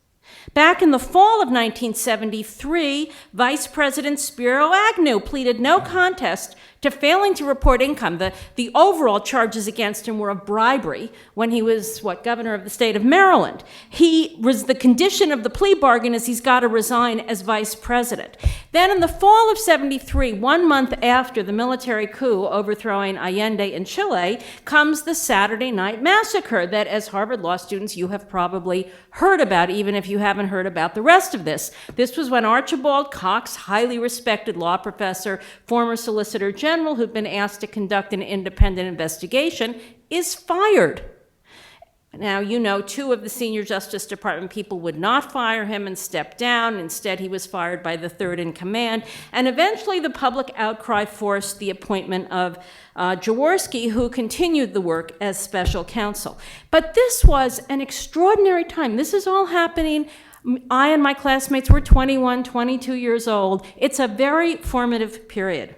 Back in the fall of 1973, Vice President Spiro Agnew pleaded no contest to failing to report income. The overall charges against him were of bribery when he was, governor of the state of Maryland. The condition of the plea bargain is he's got to resign as vice president. Then in the fall of 73, 1 month after the military coup overthrowing Allende in Chile, comes the Saturday Night Massacre that, as Harvard law students, you have probably heard about, even if you haven't heard about the rest of this. This was when Archibald Cox, highly respected law professor, former Solicitor General, who'd been asked to conduct an independent investigation, is fired. Now, you know, 2 of the senior Justice Department people would not fire him and step down. Instead, he was fired by the 3rd in command. And eventually, the public outcry forced the appointment of Jaworski, who continued the work as special counsel. But this was an extraordinary time. This is all happening. I and my classmates were 21, 22 years old. It's a very formative period.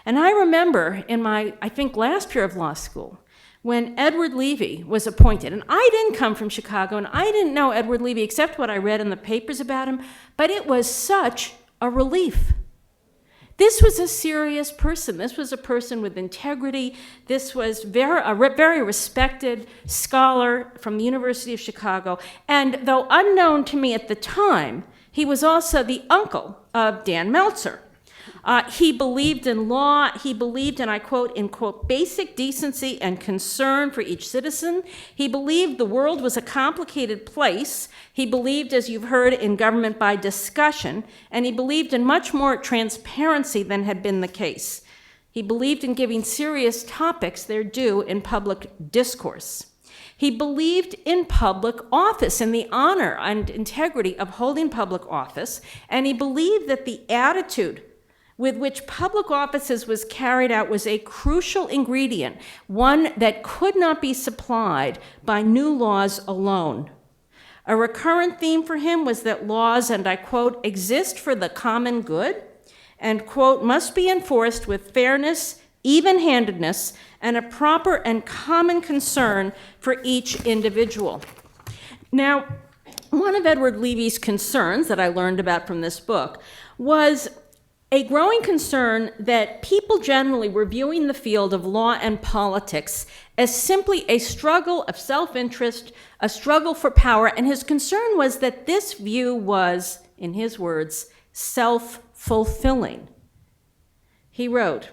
And I remember in my, last year of law school, when Edward Levi was appointed. And I didn't come from Chicago, and I didn't know Edward Levi except what I read in the papers about him, but it was such a relief. This was a serious person. This was a person with integrity. This was a very respected scholar from the University of Chicago. And though unknown to me at the time, he was also the uncle of Dan Meltzer. He believed in law. He believed, and I quote, in, quote, basic decency and concern for each citizen. He believed the world was a complicated place. He believed, as you've heard, in government by discussion, and he believed in much more transparency than had been the case. He believed in giving serious topics their due in public discourse. He believed in public office, in the honor and integrity of holding public office, and he believed that the attitude with which public offices was carried out was a crucial ingredient, one that could not be supplied by new laws alone. A recurrent theme for him was that laws, and I quote, exist for the common good, and quote, must be enforced with fairness, even-handedness, and a proper and common concern for each individual. Now, one of Edward Levy's concerns that I learned about from this book was a growing concern that people generally were viewing the field of law and politics as simply a struggle of self-interest, a struggle for power, and his concern was that this view was, in his words, self-fulfilling. He wrote,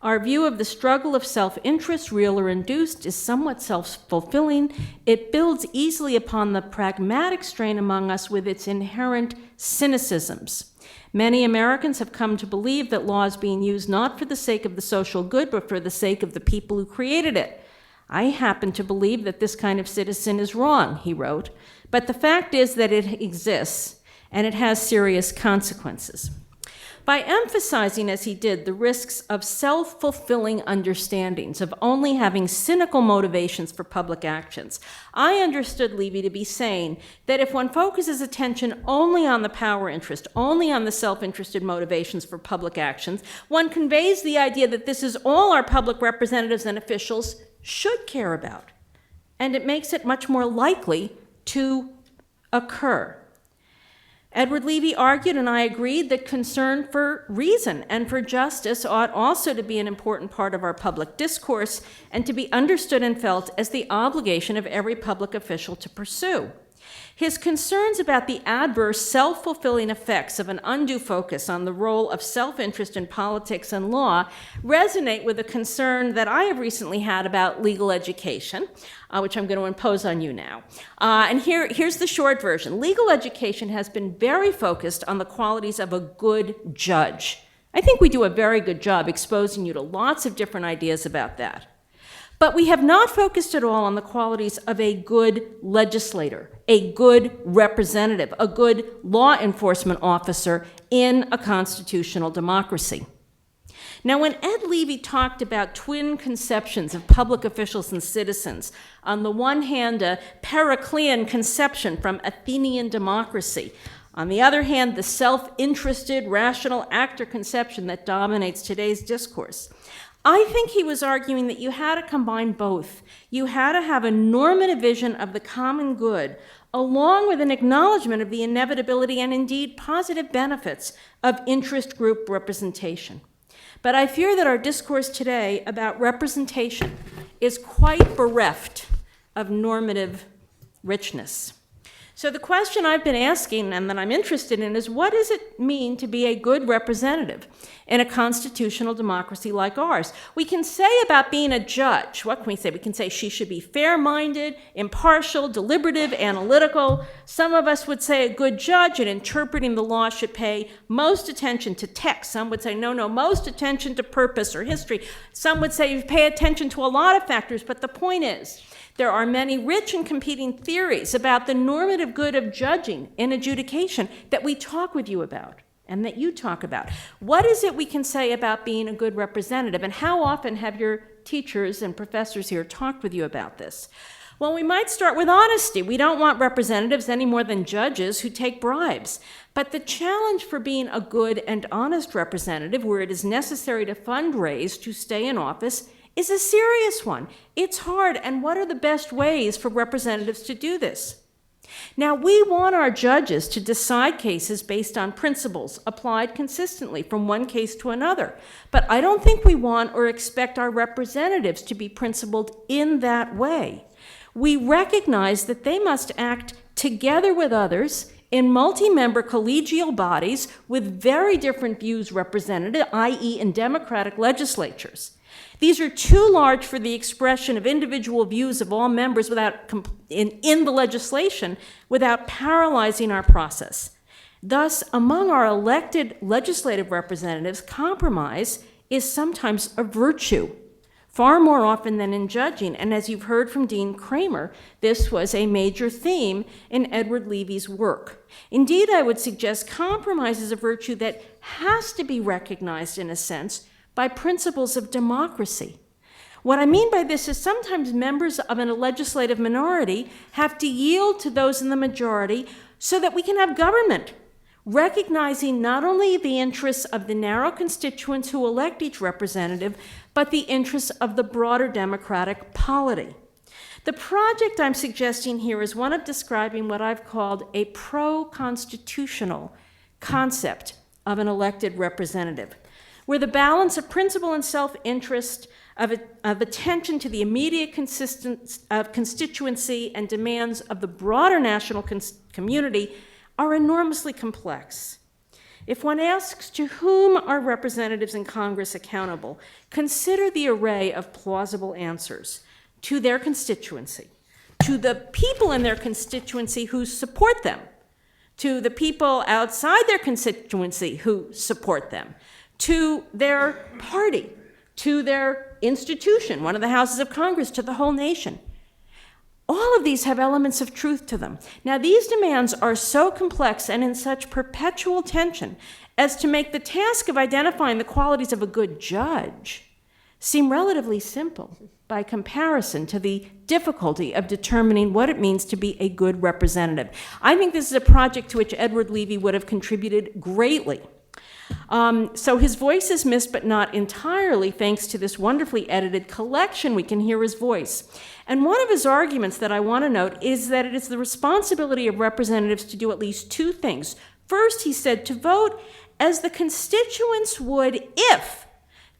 "Our view of the struggle of self-interest, real or induced, is somewhat self-fulfilling. It builds easily upon the pragmatic strain among us with its inherent cynicisms. Many Americans have come to believe that law is being used not for the sake of the social good, but for the sake of the people who created it. I happen to believe that this kind of citizen is wrong," he wrote, "but the fact is that it exists, and it has serious consequences." by emphasizing, as he did, the risks of self-fulfilling understandings, of only having cynical motivations for public actions. I understood Levy to be saying that if one focuses attention only on the power interest, only on the self-interested motivations for public actions, one conveys the idea that this is all our public representatives and officials should care about. And it makes it much more likely to occur. Edward Levy argued, and I agreed, that concern for reason and for justice ought also to be an important part of our public discourse and to be understood and felt as the obligation of every public official to pursue. His concerns about the adverse, self-fulfilling effects of an undue focus on the role of self-interest in politics and law resonate with a concern that I have recently had about legal education, which I'm going to impose on you now. And here's the short version. Legal education has been very focused on the qualities of a good judge. I think we do a very good job exposing you to lots of different ideas about that. But we have not focused at all on the qualities of a good legislator, a good representative, a good law enforcement officer in a constitutional democracy. Now, when Ed Levy talked about twin conceptions of public officials and citizens, on the one hand, a Periclean conception from Athenian democracy, on the other hand, the self-interested, rational actor conception that dominates today's discourse, I think he was arguing that you had to combine both. You had to have a normative vision of the common good, along with an acknowledgement of the inevitability and indeed positive benefits of interest group representation. But I fear that our discourse today about representation is quite bereft of normative richness. So the question I've been asking and that I'm interested in is, what does it mean to be a good representative in a constitutional democracy like ours? We can say about being a judge, what can we say? We can say she should be fair-minded, impartial, deliberative, analytical. Some of us would say a good judge in interpreting the law should pay most attention to text. Some would say, no, most attention to purpose or history. Some would say you pay attention to a lot of factors, but the point is, there are many rich and competing theories about the normative good of judging in adjudication that we talk with you about and that you talk about. What is it we can say about being a good representative, and how often have your teachers and professors here talked with you about this? Well, we might start with honesty. We don't want representatives any more than judges who take bribes. But the challenge for being a good and honest representative, where it is necessary to fundraise to stay in office, is a serious one. It's hard, and what are the best ways for representatives to do this? Now, we want our judges to decide cases based on principles applied consistently from one case to another, but I don't think we want or expect our representatives to be principled in that way. We recognize that they must act together with others in multi-member collegial bodies with very different views represented, i.e. in democratic legislatures. These are too large for the expression of individual views of all members in the legislation without paralyzing our process. Thus, among our elected legislative representatives, compromise is sometimes a virtue, far more often than in judging. And as you've heard from Dean Kramer, this was a major theme in Edward Levy's work. Indeed, I would suggest compromise is a virtue that has to be recognized, in a sense, by principles of democracy. What I mean by this is sometimes members of a legislative minority have to yield to those in the majority so that we can have government, recognizing not only the interests of the narrow constituents who elect each representative, but the interests of the broader democratic polity. The project I'm suggesting here is one of describing what I've called a pro-constitutional concept of an elected representative, where the balance of principle and self-interest, of attention to the immediate constituency and demands of the broader national community are enormously complex. If one asks to whom are representatives in Congress accountable, consider the array of plausible answers: to their constituency, to the people in their constituency who support them, to the people outside their constituency who support them, to their party, to their institution, one of the houses of Congress, to the whole nation. All of these have elements of truth to them. Now, these demands are so complex and in such perpetual tension as to make the task of identifying the qualities of a good judge seem relatively simple by comparison to the difficulty of determining what it means to be a good representative. I think this is a project to which Edward Levi would have contributed greatly. So his voice is missed, but not entirely, thanks to this wonderfully edited collection. We can hear his voice. And one of his arguments that I want to note is that it is the responsibility of representatives to do at least two things. First, he said, to vote as the constituents would if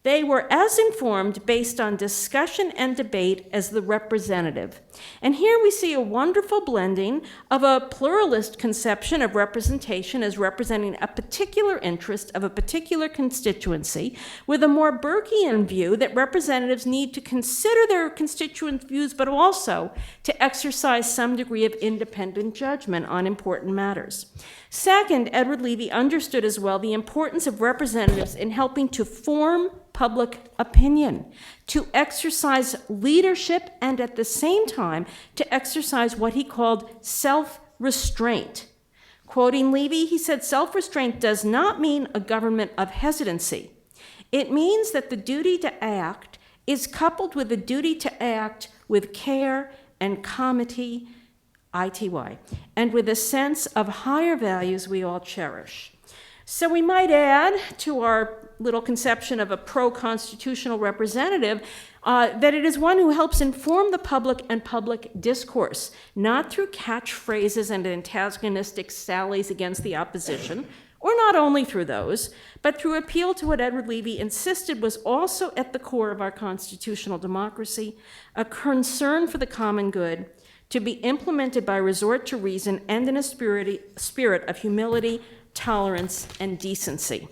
they were as informed based on discussion and debate as the representative. And here we see a wonderful blending of a pluralist conception of representation as representing a particular interest of a particular constituency with a more Burkean view that representatives need to consider their constituents' views, but also to exercise some degree of independent judgment on important matters. Second, Edward Levi understood as well the importance of representatives in helping to form public opinion, to exercise leadership, and at the same time to exercise what he called self-restraint. Quoting Levi, he said, "Self-restraint does not mean a government of hesitancy. It means that the duty to act is coupled with the duty to act with care and comity, ITY, and with a sense of higher values we all cherish." So we might add to our little conception of a pro-constitutional representative that it is one who helps inform the public and public discourse, not through catchphrases and antagonistic sallies against the opposition, or not only through those, but through appeal to what Edward Levi insisted was also at the core of our constitutional democracy, a concern for the common good, to be implemented by resort to reason and in a spirit of humility, tolerance, and decency.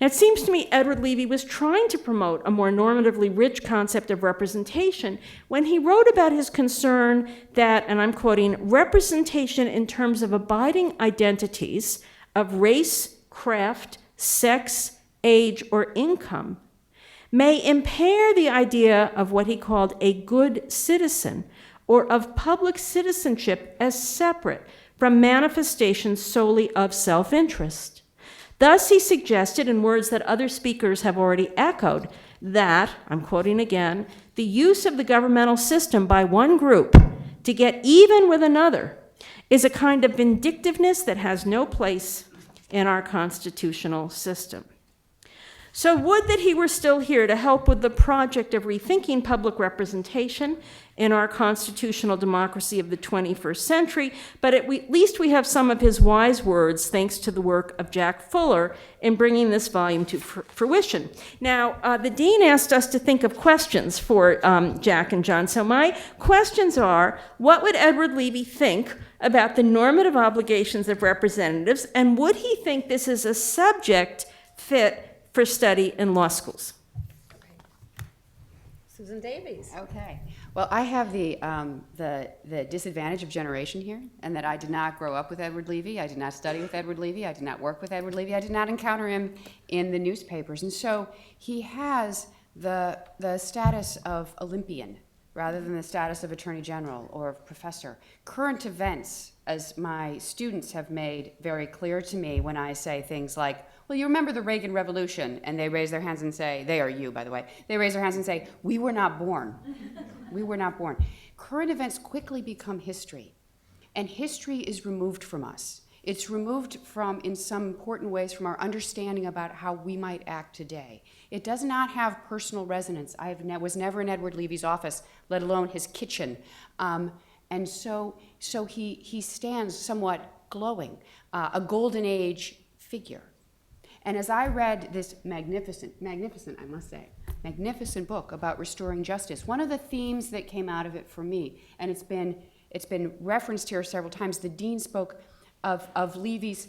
Now, it seems to me Edward Levi was trying to promote a more normatively rich concept of representation when he wrote about his concern that, and I'm quoting, representation in terms of abiding identities of race, craft, sex, age, or income may impair the idea of what he called a good citizen, or of public citizenship as separate from manifestations solely of self-interest. Thus, he suggested, in words that other speakers have already echoed, that, I'm quoting again, the use of the governmental system by one group to get even with another is a kind of vindictiveness that has no place in our constitutional system. So would that he were still here to help with the project of rethinking public representation in our constitutional democracy of the 21st century, but at least we have some of his wise words thanks to the work of Jack Fuller in bringing this volume to fruition. Now, the Dean asked us to think of questions for Jack and John. So my questions are, what would Edward Levi think about the normative obligations of representatives, and would he think this is a subject fit for study in law schools? Susan Davies. Okay. Well, I have the disadvantage of generation here, and that I did not grow up with Edward Levi. I did not study with Edward Levi. I did not work with Edward Levi. I did not encounter him in the newspapers. And so he has the status of Olympian rather than the status of Attorney General or of professor. Current events, as my students have made very clear to me when I say things like, well, you remember the Reagan Revolution, and they raise their hands and say, they are you, by the way, they raise their hands and say, we were not born. We were not born. Current events quickly become history, and history is removed from us. It's removed from, in some important ways, from our understanding about how we might act today. It does not have personal resonance. I was never in Edward Levy's office, let alone his kitchen. And so he stands somewhat glowing, a golden age figure. And as I read this magnificent, I must say, magnificent book about restoring justice, one of the themes that came out of it for me, and it's been referenced here several times, the dean spoke of Levy's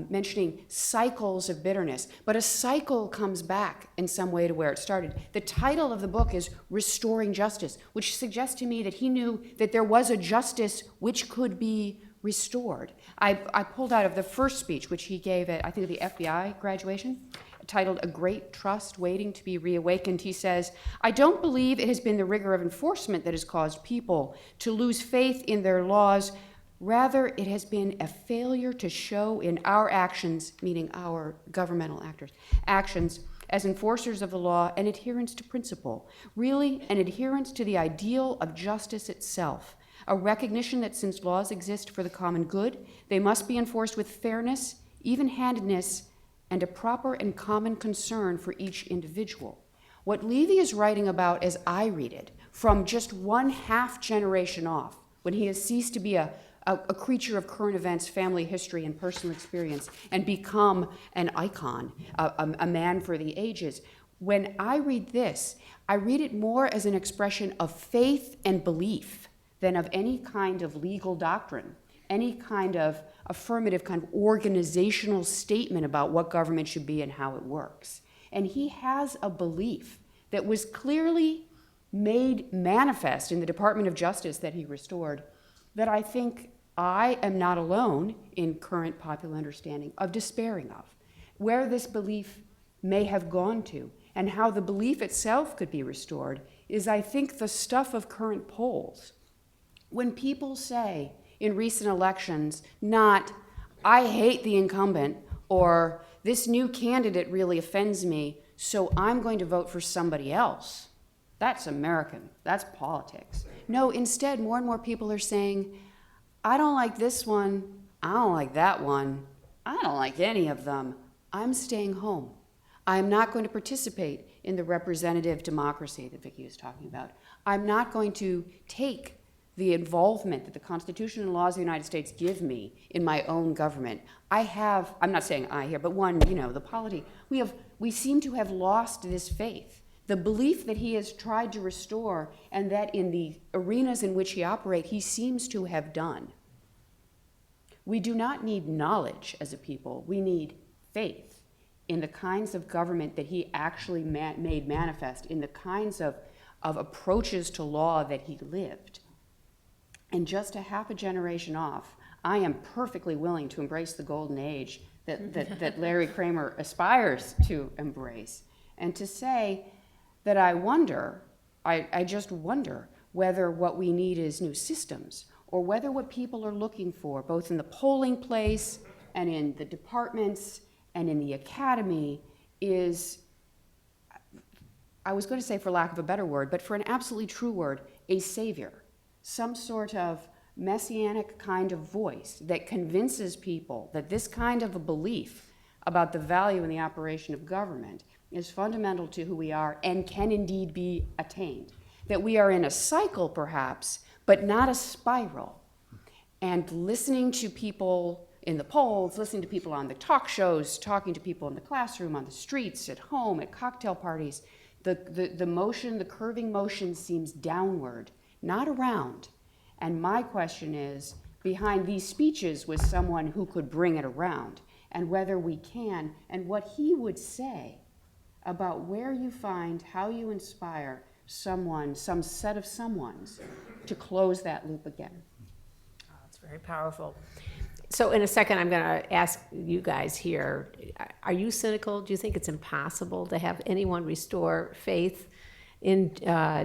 mentioning cycles of bitterness, but a cycle comes back in some way to where it started. The title of the book is Restoring Justice, which suggests to me that he knew that there was a justice which could be restored. I pulled out of the first speech, which he gave at, I think, the FBI graduation, titled A Great Trust Waiting to be Reawakened, he says, "I don't believe it has been the rigor of enforcement that has caused people to lose faith in their laws. Rather, it has been a failure to show in our actions," meaning our governmental actors, actions as enforcers of the law, an adherence to principle, really an adherence to the ideal of justice itself, a recognition that since laws exist for the common good, they must be enforced with fairness, even-handedness, and a proper and common concern for each individual. What Levi is writing about, as I read it, from just one half generation off, when he has ceased to be a creature of current events, family history, and personal experience, and become an icon, a man for the ages. When I read this, I read it more as an expression of faith and belief than of any kind of legal doctrine, any kind of affirmative kind of organizational statement about what government should be and how it works. And he has a belief that was clearly made manifest in the Department of Justice that he restored, that I think I am not alone in current popular understanding of despairing of, where this belief may have gone to, and how the belief itself could be restored is, I think, the stuff of current polls. When people say in recent elections, not, "I hate the incumbent," or "this new candidate really offends me, so I'm going to vote for somebody else," that's American, that's politics. No, instead, more and more people are saying, "I don't like this one, I don't like that one, I don't like any of them, I'm staying home. I'm not going to participate in the representative democracy that Vicki was talking about. I'm not going to take the involvement that the Constitution and laws of the United States give me in my own government. I'm not saying I here, but the polity, we seem to have lost this faith. The belief that he has tried to restore, and that in the arenas in which he operates, he seems to have done. We do not need knowledge as a people. We need faith in the kinds of government that he actually made manifest, in the kinds of approaches to law that he lived. And just a half a generation off, I am perfectly willing to embrace the golden age that Larry Kramer aspires to embrace, and to say that I just wonder whether what we need is new systems, or whether what people are looking for, both in the polling place and in the departments and in the academy, is, I was going to say for lack of a better word, but for an absolutely true word, a savior, some sort of messianic kind of voice that convinces people that this kind of a belief about the value and the operation of government is fundamental to who we are and can indeed be attained. That we are in a cycle, perhaps, but not a spiral. And listening to people in the polls, listening to people on the talk shows, talking to people in the classroom, on the streets, at home, at cocktail parties, the motion, the curving motion seems downward, not around. And my question is, behind these speeches was someone who could bring it around, and whether we can, and what he would say about where you find, how you inspire someone, some set of someones, to close that loop again. Oh, that's very powerful. So in a second, I'm going to ask you guys here, are you cynical? Do you think it's impossible to have anyone restore faith in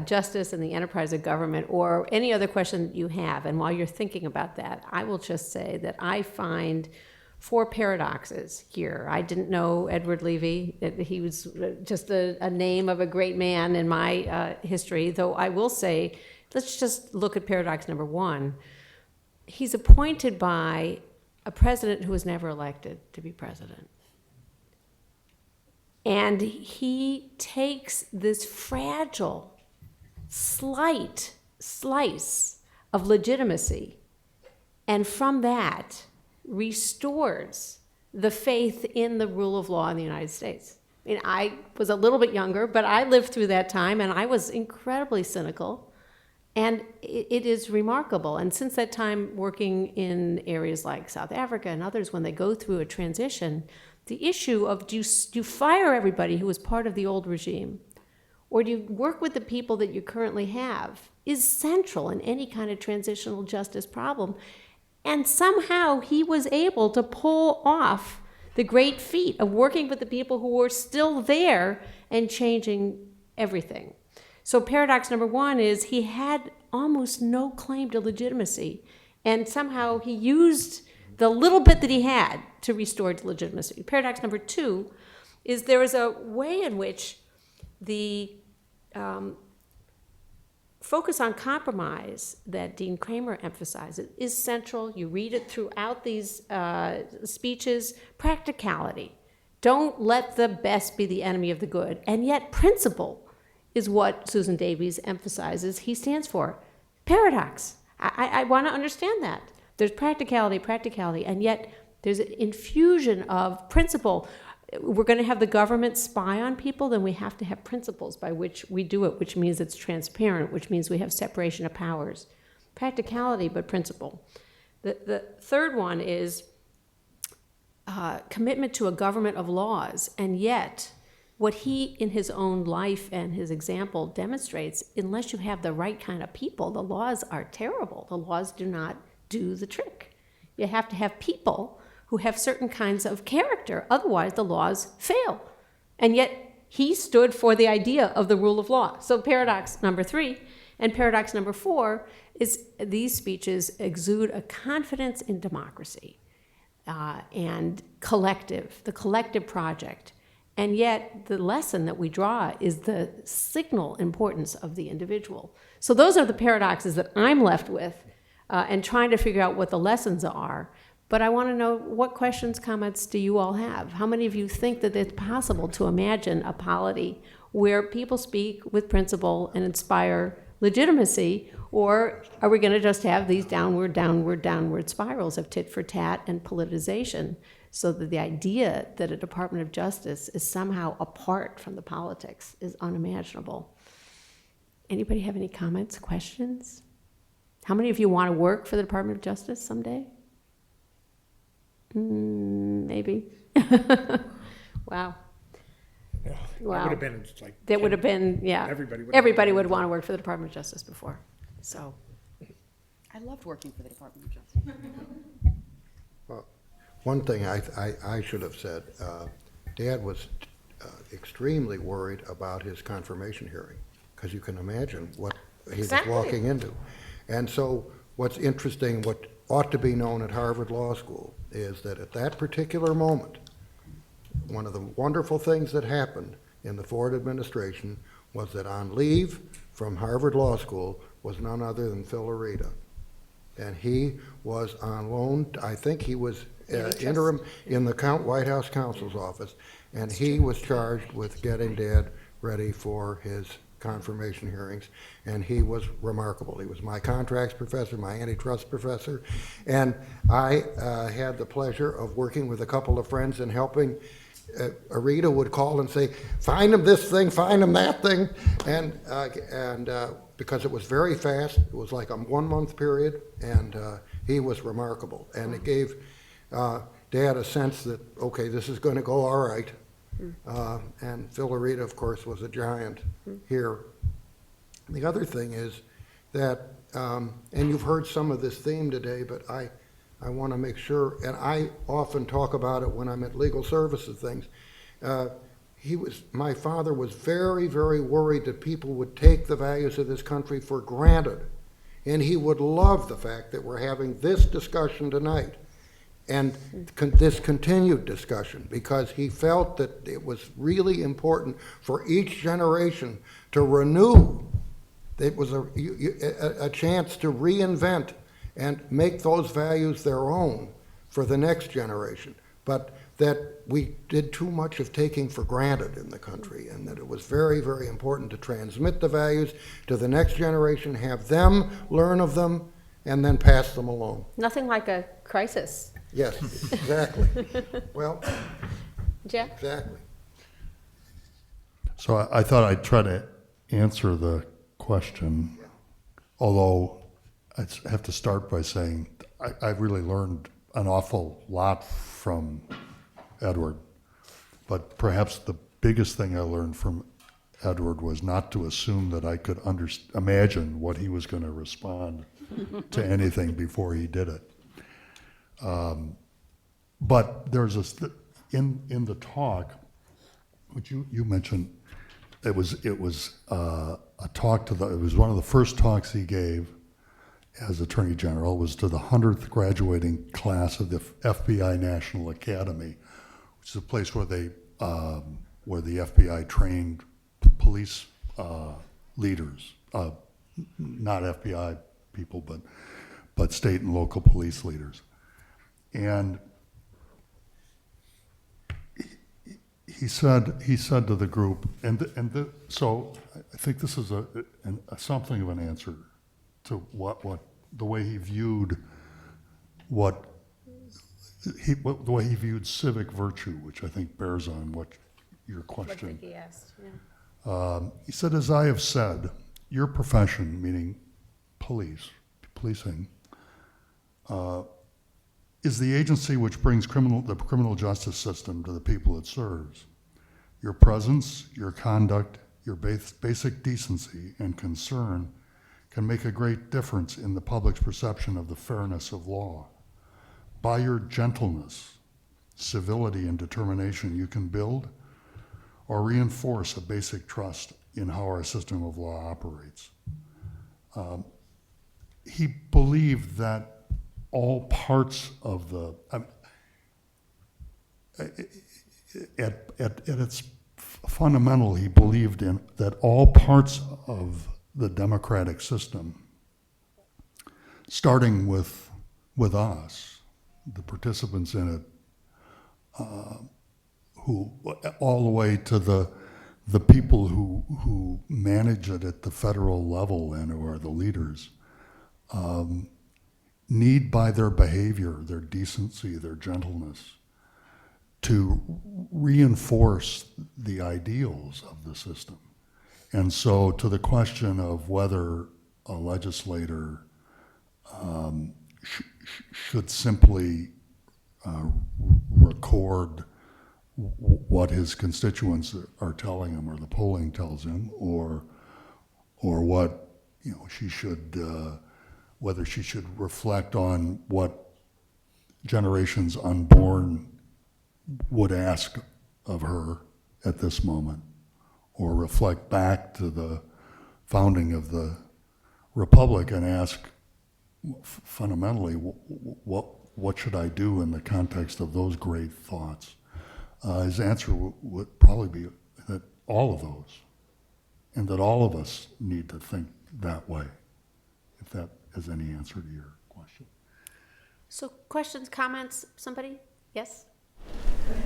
justice and the enterprise of government, or any other question that you have? And while you're thinking about that, I will just say that I find 4 paradoxes here. I didn't know Edward Levi, that he was just a name of a great man in my history, though I will say, let's just look at paradox number 1. He's appointed by a president who was never elected to be president. And he takes this fragile, slight slice of legitimacy, and from that restores the faith in the rule of law in the United States. I mean, I was a little bit younger, but I lived through that time, and I was incredibly cynical. And it is remarkable. And since that time, working in areas like South Africa and others, when they go through a transition, the issue of do you fire everybody who was part of the old regime, or do you work with the people that you currently have, is central in any kind of transitional justice problem. And somehow he was able to pull off the great feat of working with the people who were still there and changing everything. So paradox number one is he had almost no claim to legitimacy, and somehow he used the little bit that he had to restore legitimacy. Paradox number two is there is a way in which the focus on compromise that Dean Kramer emphasizes is central. You read it throughout these speeches. Practicality. Don't let the best be the enemy of the good. And yet principle is what Susan Davies emphasizes he stands for. Paradox. I want to understand that. There's practicality, and yet there's an infusion of principle. We're going to have the government spy on people, then we have to have principles by which we do it, which means it's transparent, which means we have separation of powers. Practicality, but principle. The third one is commitment to a government of laws, and yet what he, in his own life and his example, demonstrates, unless you have the right kind of people, the laws are terrible. The laws do not do the trick. You have to have people who have certain kinds of character, otherwise the laws fail. And yet he stood for the idea of the rule of law. So paradox number three, and paradox number four is these speeches exude a confidence in democracy and the collective project. And yet the lesson that we draw is the signal importance of the individual. So those are the paradoxes that I'm left with and trying to figure out what the lessons are. But I want to know, what questions, comments do you all have? How many of you think that it's possible to imagine a polity where people speak with principle and inspire legitimacy, or are we going to just have these downward spirals of tit for tat and politicization, so that the idea that a Department of Justice is somehow apart from the politics is unimaginable? Anybody have any comments, questions? How many of you want to work for the Department of Justice someday? Maybe. Wow. Yeah, Wow. that would have been like. That would have been, yeah. Everybody would want to work for the Department of Justice before. So, I loved working for the Department of Justice. Well, one thing I should have said, Dad was extremely worried about his confirmation hearing, because you can imagine what he Exactly. was walking into. And so what's interesting, what ought to be known at Harvard Law School, is that at that particular moment, one of the wonderful things that happened in the Ford administration was that on leave from Harvard Law School was none other than Phil Arita. And he was on loan, I think he was interim in the White House counsel's office, and he was charged with getting Dad ready for his confirmation hearings, and he was remarkable. He was my contracts professor, my antitrust professor, and I had the pleasure of working with a couple of friends and helping. Arita would call and say, find him this thing, find him that thing, and because it was very fast, it was like a 1 month period, and he was remarkable, and it gave Dad a sense that, okay, this is going to go all right. And Phil Arita, of course, was a giant here. The other thing is that, and you've heard some of this theme today, but I want to make sure, and I often talk about it when I'm at legal services things. My father was very, very worried that people would take the values of this country for granted. And he would love the fact that we're having this discussion tonight and this continued discussion, because he felt that it was really important for each generation to renew. It was a chance to reinvent and make those values their own for the next generation, but that we did too much of taking for granted in the country, and that it was very, very important to transmit the values to the next generation, have them learn of them, and then pass them along. nothing like a crisis. Yes, exactly. Well, Jeff? exactly. So I thought I'd try to answer the question, although I have to start by saying I've really learned an awful lot from Edward. But perhaps the biggest thing I learned from Edward was not to assume that I could imagine what he was going to respond to anything before he did it. But there's in the talk, which you mentioned, it was a talk it was one of the first talks he gave as Attorney General, was to the 100th graduating class of the FBI National Academy, which is a place where the FBI trained police leaders, not FBI people, but state and local police leaders. And he said to the group, so I think this is something of an answer to what the way he viewed the way he viewed civic virtue, which I think bears on what your question. What Vicki asked, yeah. He said, as I have said, your profession, meaning policing, is the agency which brings the criminal justice system to the people it serves. Your presence, your conduct, your basic decency and concern can make a great difference in the public's perception of the fairness of law. By your gentleness, civility, and determination, you can build or reinforce a basic trust in how our system of law operates. He believed that all parts of at its fundamental, he believed in that all parts of the democratic system, starting with us, the participants in it, who all the way to the people who manage it at the federal level and who are the leaders, need by their behavior, their decency, their gentleness, to reinforce the ideals of the system. And so to the question of whether a legislator should simply record what his constituents are telling him or the polling tells him, or what she should, whether she should reflect on what generations unborn would ask of her at this moment, or reflect back to the founding of the Republic and ask fundamentally, what should I do in the context of those great thoughts? His answer would probably be that all of those, and that all of us need to think that way, if that is any answer to your question. So questions, comments, somebody? Yes?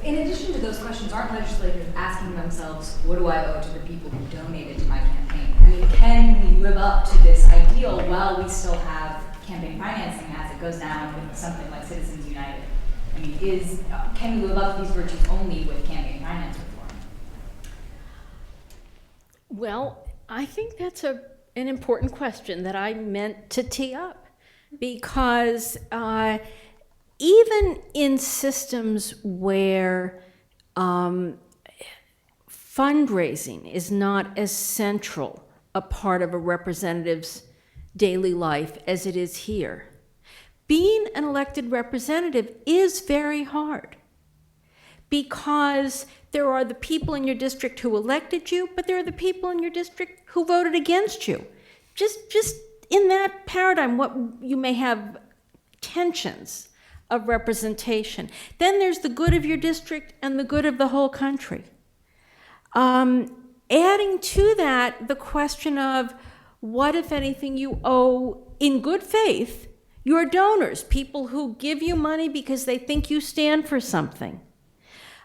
In addition to those questions, aren't legislators asking themselves, what do I owe to the people who donated to my campaign? I mean, can we live up to this ideal while we still have campaign financing as it goes down with something like Citizens United? I mean, can we live up to these virtues only with campaign finance reform? Well, I think that's an important question that I meant to tee up, because even in systems where fundraising is not as central a part of a representative's daily life as it is here, being an elected representative is very hard, because there are the people in your district who elected you, but there are the people in your district who voted against you. Just in that paradigm, what you may have tensions of representation. Then there's the good of your district and the good of the whole country. Adding to that the question of what, if anything, you owe in good faith your donors, people who give you money because they think you stand for something.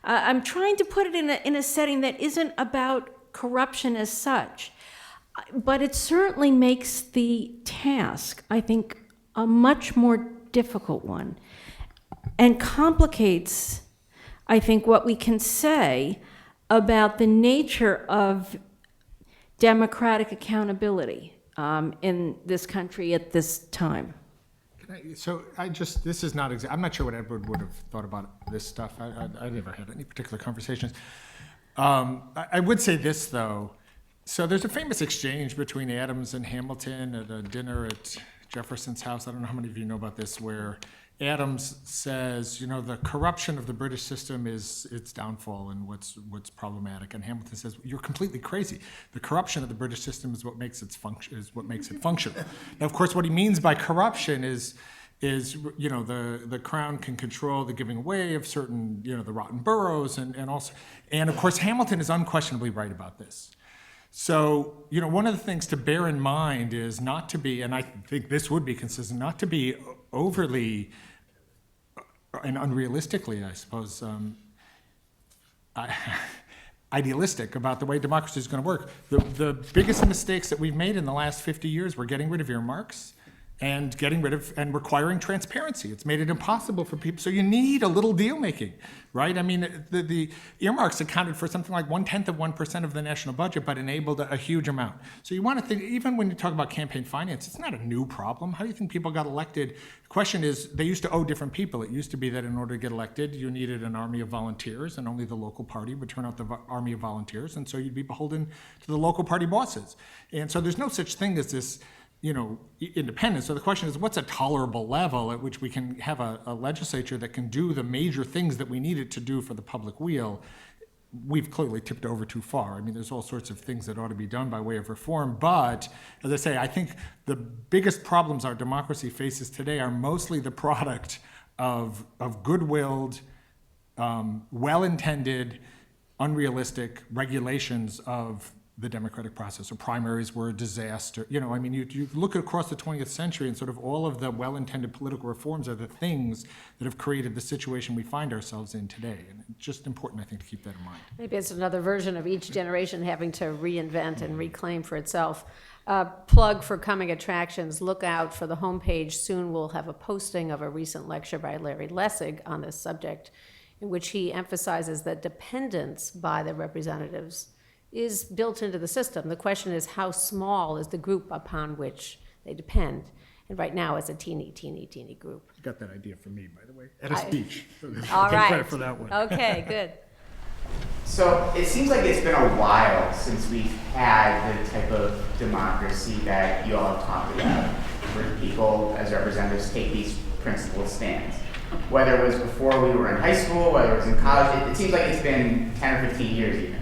I'm trying to put it in a setting that isn't about corruption as such, but it certainly makes the task, I think, a much more difficult one, and complicates, I think, what we can say about the nature of democratic accountability in this country at this time. So this is not I'm not sure what Edward would have thought about this stuff. I never had any particular conversations. I would say this, though. So there's a famous exchange between Adams and Hamilton at a dinner at Jefferson's house. I don't know how many of you know about this, where Adams says, the corruption of the British system is its downfall and what's problematic. And Hamilton says, you're completely crazy. The corruption of the British system is what makes it function. Now, of course, what he means by corruption is the crown can control the giving away of certain, the rotten boroughs and of course, Hamilton is unquestionably right about this. So, one of the things to bear in mind is not to be, and I think this would be consistent, not to be overly and unrealistically, I suppose, idealistic about the way democracy is going to work. The biggest mistakes that we've made in the last 50 years were getting rid of earmarks and getting rid of and requiring transparency. It's made it impossible for people. So you need a little deal making, right? I mean, the earmarks accounted for something like 1/10% of the national budget, but enabled a huge amount. So you want to think, even when you talk about campaign finance, it's not a new problem. How do you think people got elected? The question is, they used to owe different people. It used to be that in order to get elected, you needed an army of volunteers, and only the local party would turn out the army of volunteers, and so you'd be beholden to the local party bosses. And so there's no such thing as this independence. So the question is, what's a tolerable level at which we can have a legislature that can do the major things that we need it to do for the public weal? We've clearly tipped over too far. I mean, there's all sorts of things that ought to be done by way of reform. But as I say, I think the biggest problems our democracy faces today are mostly the product of good-willed, well-intended, unrealistic regulations of the democratic process. So primaries were a disaster. You look across the 20th century and sort of all of the well-intended political reforms are the things that have created the situation we find ourselves in today. And it's just important, I think, to keep that in mind. Maybe it's another version of each generation having to reinvent and reclaim for itself. Plug for coming attractions. Look out for the homepage. Soon we'll have a posting of a recent lecture by Larry Lessig on this subject, in which he emphasizes that dependence by the representatives is built into the system. The question is, how small is the group upon which they depend? And right now, it's a teeny, teeny, teeny group. You got that idea from me, by the way, at a speech. All Take right. credit for that one. Okay, good. So it seems like it's been a while since we've had the type of democracy that you all have talked about, where people as representatives take these principled stands. Whether it was before we were in high school, whether it was in college, it seems like it's been 10 or 15 years even.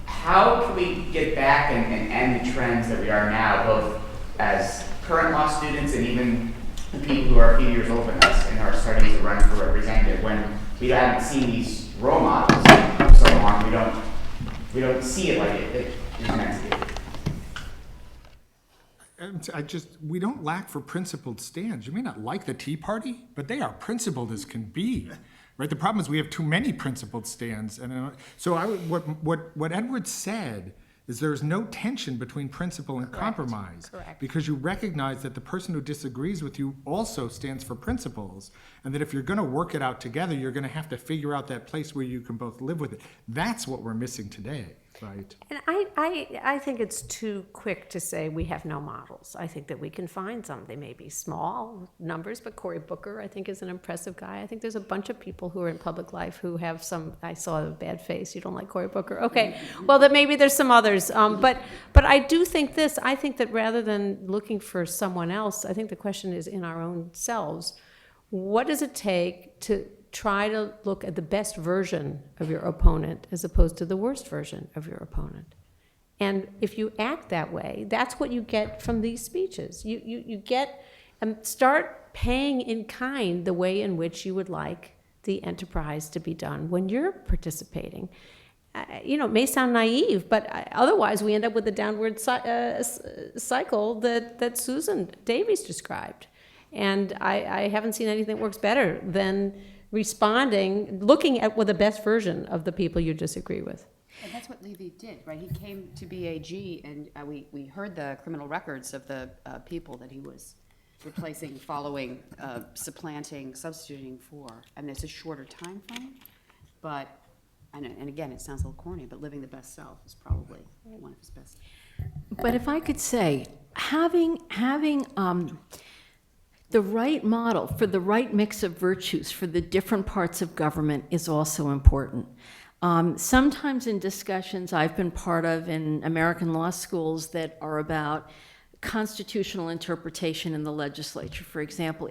How can we get back and end the trends that we are now, both as current law students and even the people who are a few years older than us and are starting to run for representative, when we haven't seen these role models for so long? We don't see it like it is meant to be. And we don't lack for principled stands. You may not like the Tea Party, but they are principled as can be. Right? The problem is we have too many principled stands. And so what Edward said is there's no tension between principle and compromise. Correct. Because you recognize that the person who disagrees with you also stands for principles, and that if you're going to work it out together, you're going to have to figure out that place where you can both live with it. That's what we're missing today. Right. And I think it's too quick to say we have no models. I think that we can find some. They may be small numbers, but Cory Booker, I think, is an impressive guy. I think there's a bunch of people who are in public life who have some. I saw a bad face. You don't like Cory Booker? Okay. Well, then maybe there's some others. But I do think this. I think that rather than looking for someone else, I think the question is in our own selves. What does it take to try to look at the best version of your opponent as opposed to the worst version of your opponent? And if you act that way, that's what you get from these speeches. You get, start paying in kind the way in which you would like the enterprise to be done when you're participating. It may sound naive, but otherwise we end up with the downward cycle that Susan Davies described. And I haven't seen anything that works better than responding, looking at the best version of the people you disagree with. And that's what Levi did, right? He came to BAG, and we heard the criminal records of the people that he was replacing, following, supplanting, substituting for. And there's a shorter time frame, but, and again, it sounds a little corny, but living the best self is probably one of his best. But if I could say, having the right model for the right mix of virtues for the different parts of government is also important. Sometimes in discussions I've been part of in American law schools that are about constitutional interpretation in the legislature, for example.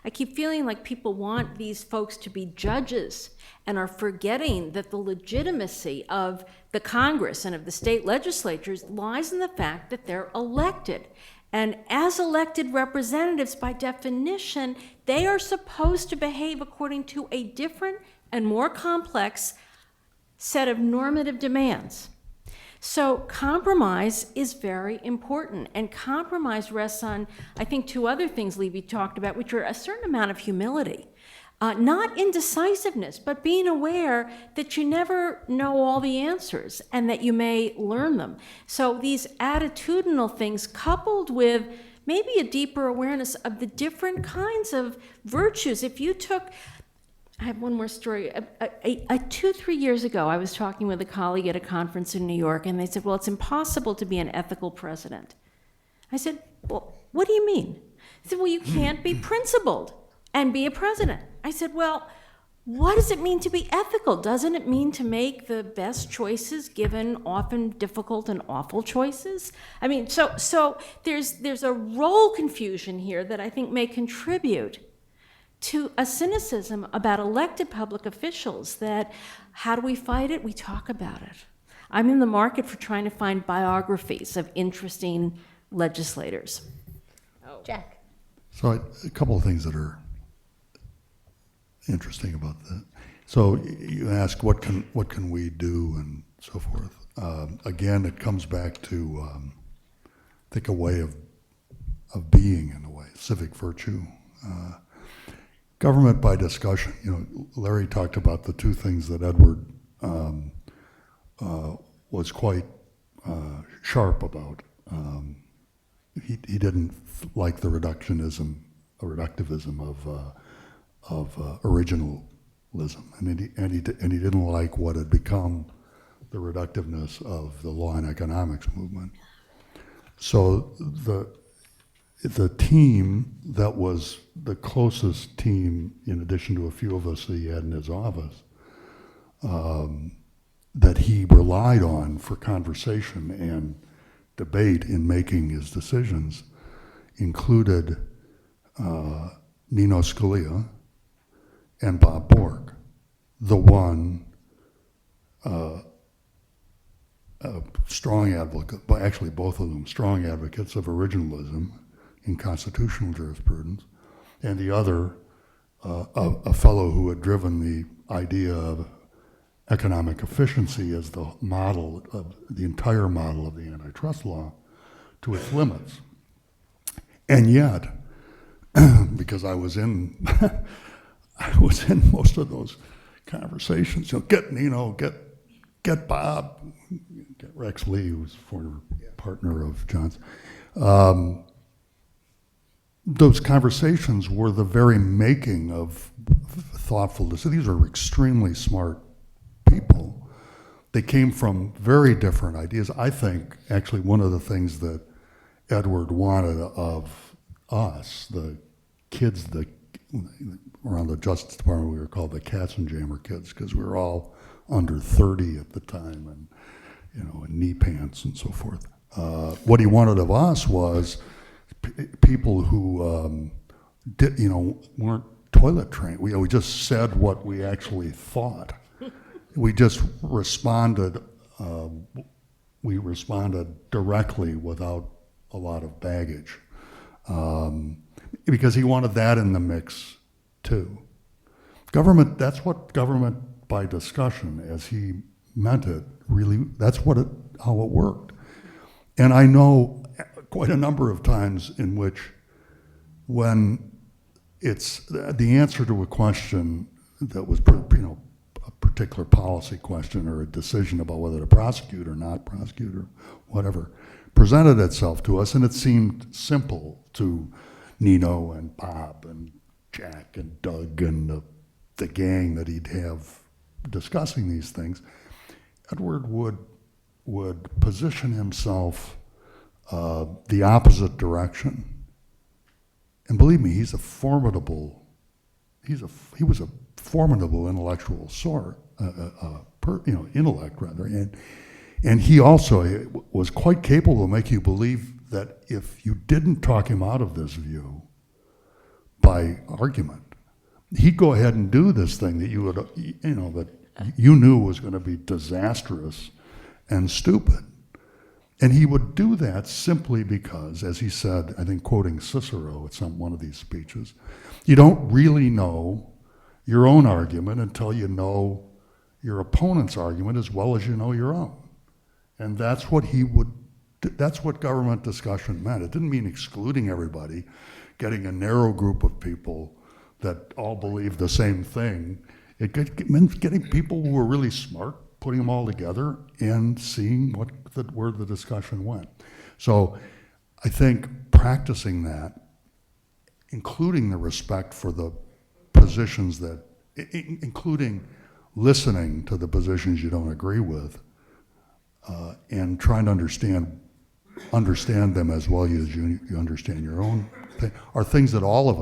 I keep feeling like people want these folks to be judges and are forgetting that the legitimacy of the Congress and of the state legislatures lies in the fact that they're elected. And as elected representatives, by definition, they are supposed to behave according to a different and more complex set of normative demands. So compromise is very important, and compromise rests on, I think, two other things Levi talked about, which are a certain amount of humility. Not indecisiveness, but being aware that you never know all the answers and that you may learn them. So these attitudinal things, coupled with maybe a deeper awareness of the different kinds of virtues. If you took, I have one more story. 2-3 years ago, I was talking with a colleague at a conference in New York, and they said, well, it's impossible to be an ethical president. I said, well, what do you mean? They said, well, you can't be principled and be a president. I said, well, what does it mean to be ethical? Doesn't it mean to make the best choices given often difficult and awful choices? I mean, so there's a role confusion here that I think may contribute to a cynicism about elected public officials that, how do we fight it? We talk about it. I'm in the market for trying to find biographies of interesting legislators. Jack. So a couple of things that are interesting about that. So you ask what can we do and so forth. Again, it comes back to I think a way of being, in a way, civic virtue. Government by discussion. You know, Larry talked about the two things that Edward was quite sharp about. He didn't like the reductivism of originalism, and he didn't like what had become the reductiveness of the law and economics movement. So the team that was the closest team, in addition to a few of us that he had in his office, that he relied on for conversation and debate in making his decisions, included Nino Scalia and Bob Bork. The one, a strong advocate, but actually both of them strong advocates of originalism in constitutional jurisprudence, and the other, a fellow who had driven the idea of economic efficiency as the model of the entire model of the antitrust law to its limits. And yet, because I was in most of those conversations, you know, get Nino, get Bob, get Rex Lee, who was a former partner of John's. Those conversations were the very making of thoughtful decisions. These are extremely smart people. They came from very different ideas. I think, actually, one of the things that Edward wanted of us, the kids that around the Justice Department, we were called the Katzenjammer kids, because we were all under 30 at the time, and in knee pants and so forth. What he wanted of us was people who weren't toilet trained. We just said what we actually thought. We just responded. We responded directly without a lot of baggage, because he wanted that in the mix too. Government. That's what government by discussion, as he meant it, really. That's how it worked. And I know quite a number of times in which, when it's the answer to a question that was, a particular policy question or a decision about whether to prosecute or not prosecute or whatever, presented itself to us, and it seemed simple to Nino and Bob and Jack and Doug and the gang that he'd have discussing these things. Edward would position himself the opposite direction, and believe me, he was a formidable intellectual sort, intellect rather, and he also was quite capable of making you believe that if you didn't talk him out of this view by argument, he'd go ahead and do this thing that that you knew was going to be disastrous and stupid. And he would do that simply because, as he said, I think quoting Cicero at one of these speeches, you don't really know your own argument until you know your opponent's argument as well as you know your own. And that's what that's what government discussion meant. It didn't mean excluding everybody, getting a narrow group of people that all believe the same thing. It meant getting people who were really smart, putting them all together and seeing where the discussion went. So I think practicing that, including the respect for the positions including listening to the positions you don't agree with, and trying to understand them as well as you understand your own thing, are things that all of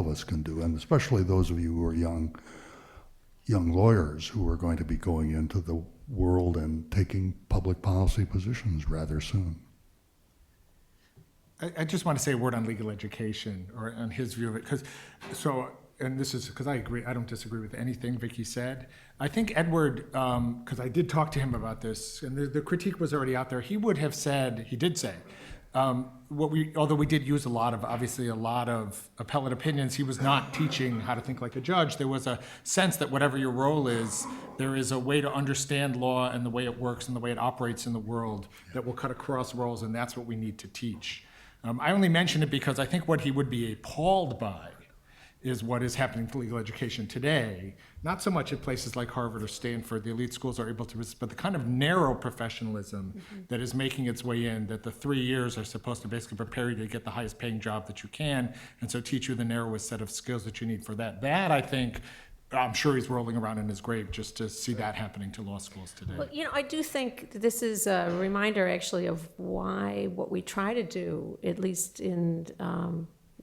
us can do, and especially those of you who are young lawyers who are going to be going into the world and taking public policy positions rather soon. I just want to say a word on legal education, or on his view of it, and this is because I agree, I don't disagree with anything Vicki said. I think Edward, because I did talk to him about this, and the critique was already out there, he did say, although we did use obviously a lot of appellate opinions, he was not teaching how to think like a judge. There was a sense that whatever your role is, there is a way to understand law and the way it works and the way it operates in the world that will cut across roles, and that's what we need to teach. I only mention it because I think what he would be appalled by is what is happening to legal education today. Not so much at places like Harvard or Stanford, the elite schools are able to, but the kind of narrow professionalism that is making its way in, that the 3 years are supposed to basically prepare you to get the highest paying job that you can, and so teach you the narrowest set of skills that you need for that. That, I think, I'm sure he's rolling around in his grave just to see that happening to law schools today. Well, I do think this is a reminder, actually, of why what we try to do, at least in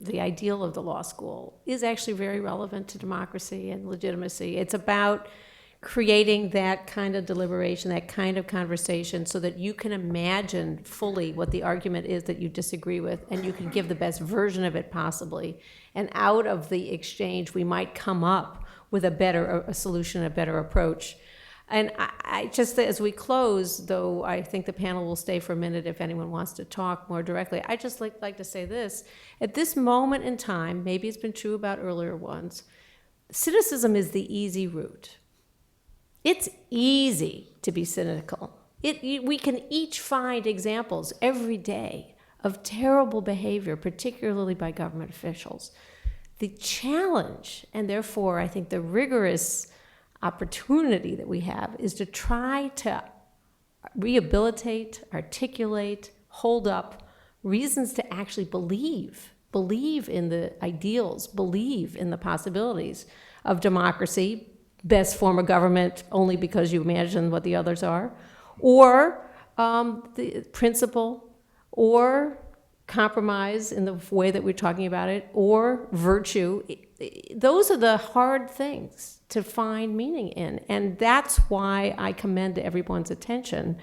the ideal of the law school, is actually very relevant to democracy and legitimacy. It's about creating that kind of deliberation, that kind of conversation, so that you can imagine fully what the argument is that you disagree with, and you can give the best version of it possibly. And out of the exchange, we might come up with a solution, a better approach. And I just, as we close, though I think the panel will stay for a minute if anyone wants to talk more directly, I just like to say this. At this moment in time, maybe it's been true about earlier ones, cynicism is the easy route. It's easy to be cynical. We can each find examples every day of terrible behavior, particularly by government officials. The challenge, and therefore I think the rigorous opportunity that we have, is to try to rehabilitate, articulate, hold up reasons to actually believe in the ideals, believe in the possibilities of democracy, best form of government only because you imagine what the others are, or the principle, or compromise in the way that we're talking about it, or virtue. Those are the hard things to find meaning in. And that's why I commend to everyone's attention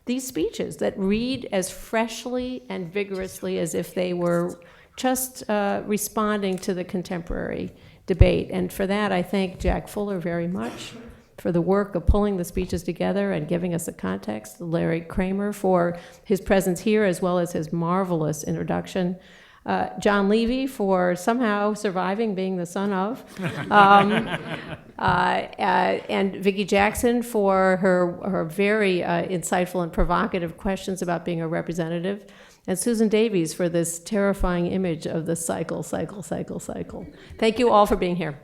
these speeches that read as freshly and vigorously as if they were just responding to the contemporary debate. And for that, I thank Jack Fuller very much for the work of pulling the speeches together and giving us a context, Larry Kramer for his presence here as well as his marvelous introduction, John Levy for somehow surviving being the son of, and Vicki Jackson for her very insightful and provocative questions about being a representative, and Susan Davies for this terrifying image of the cycle. Thank you all for being here.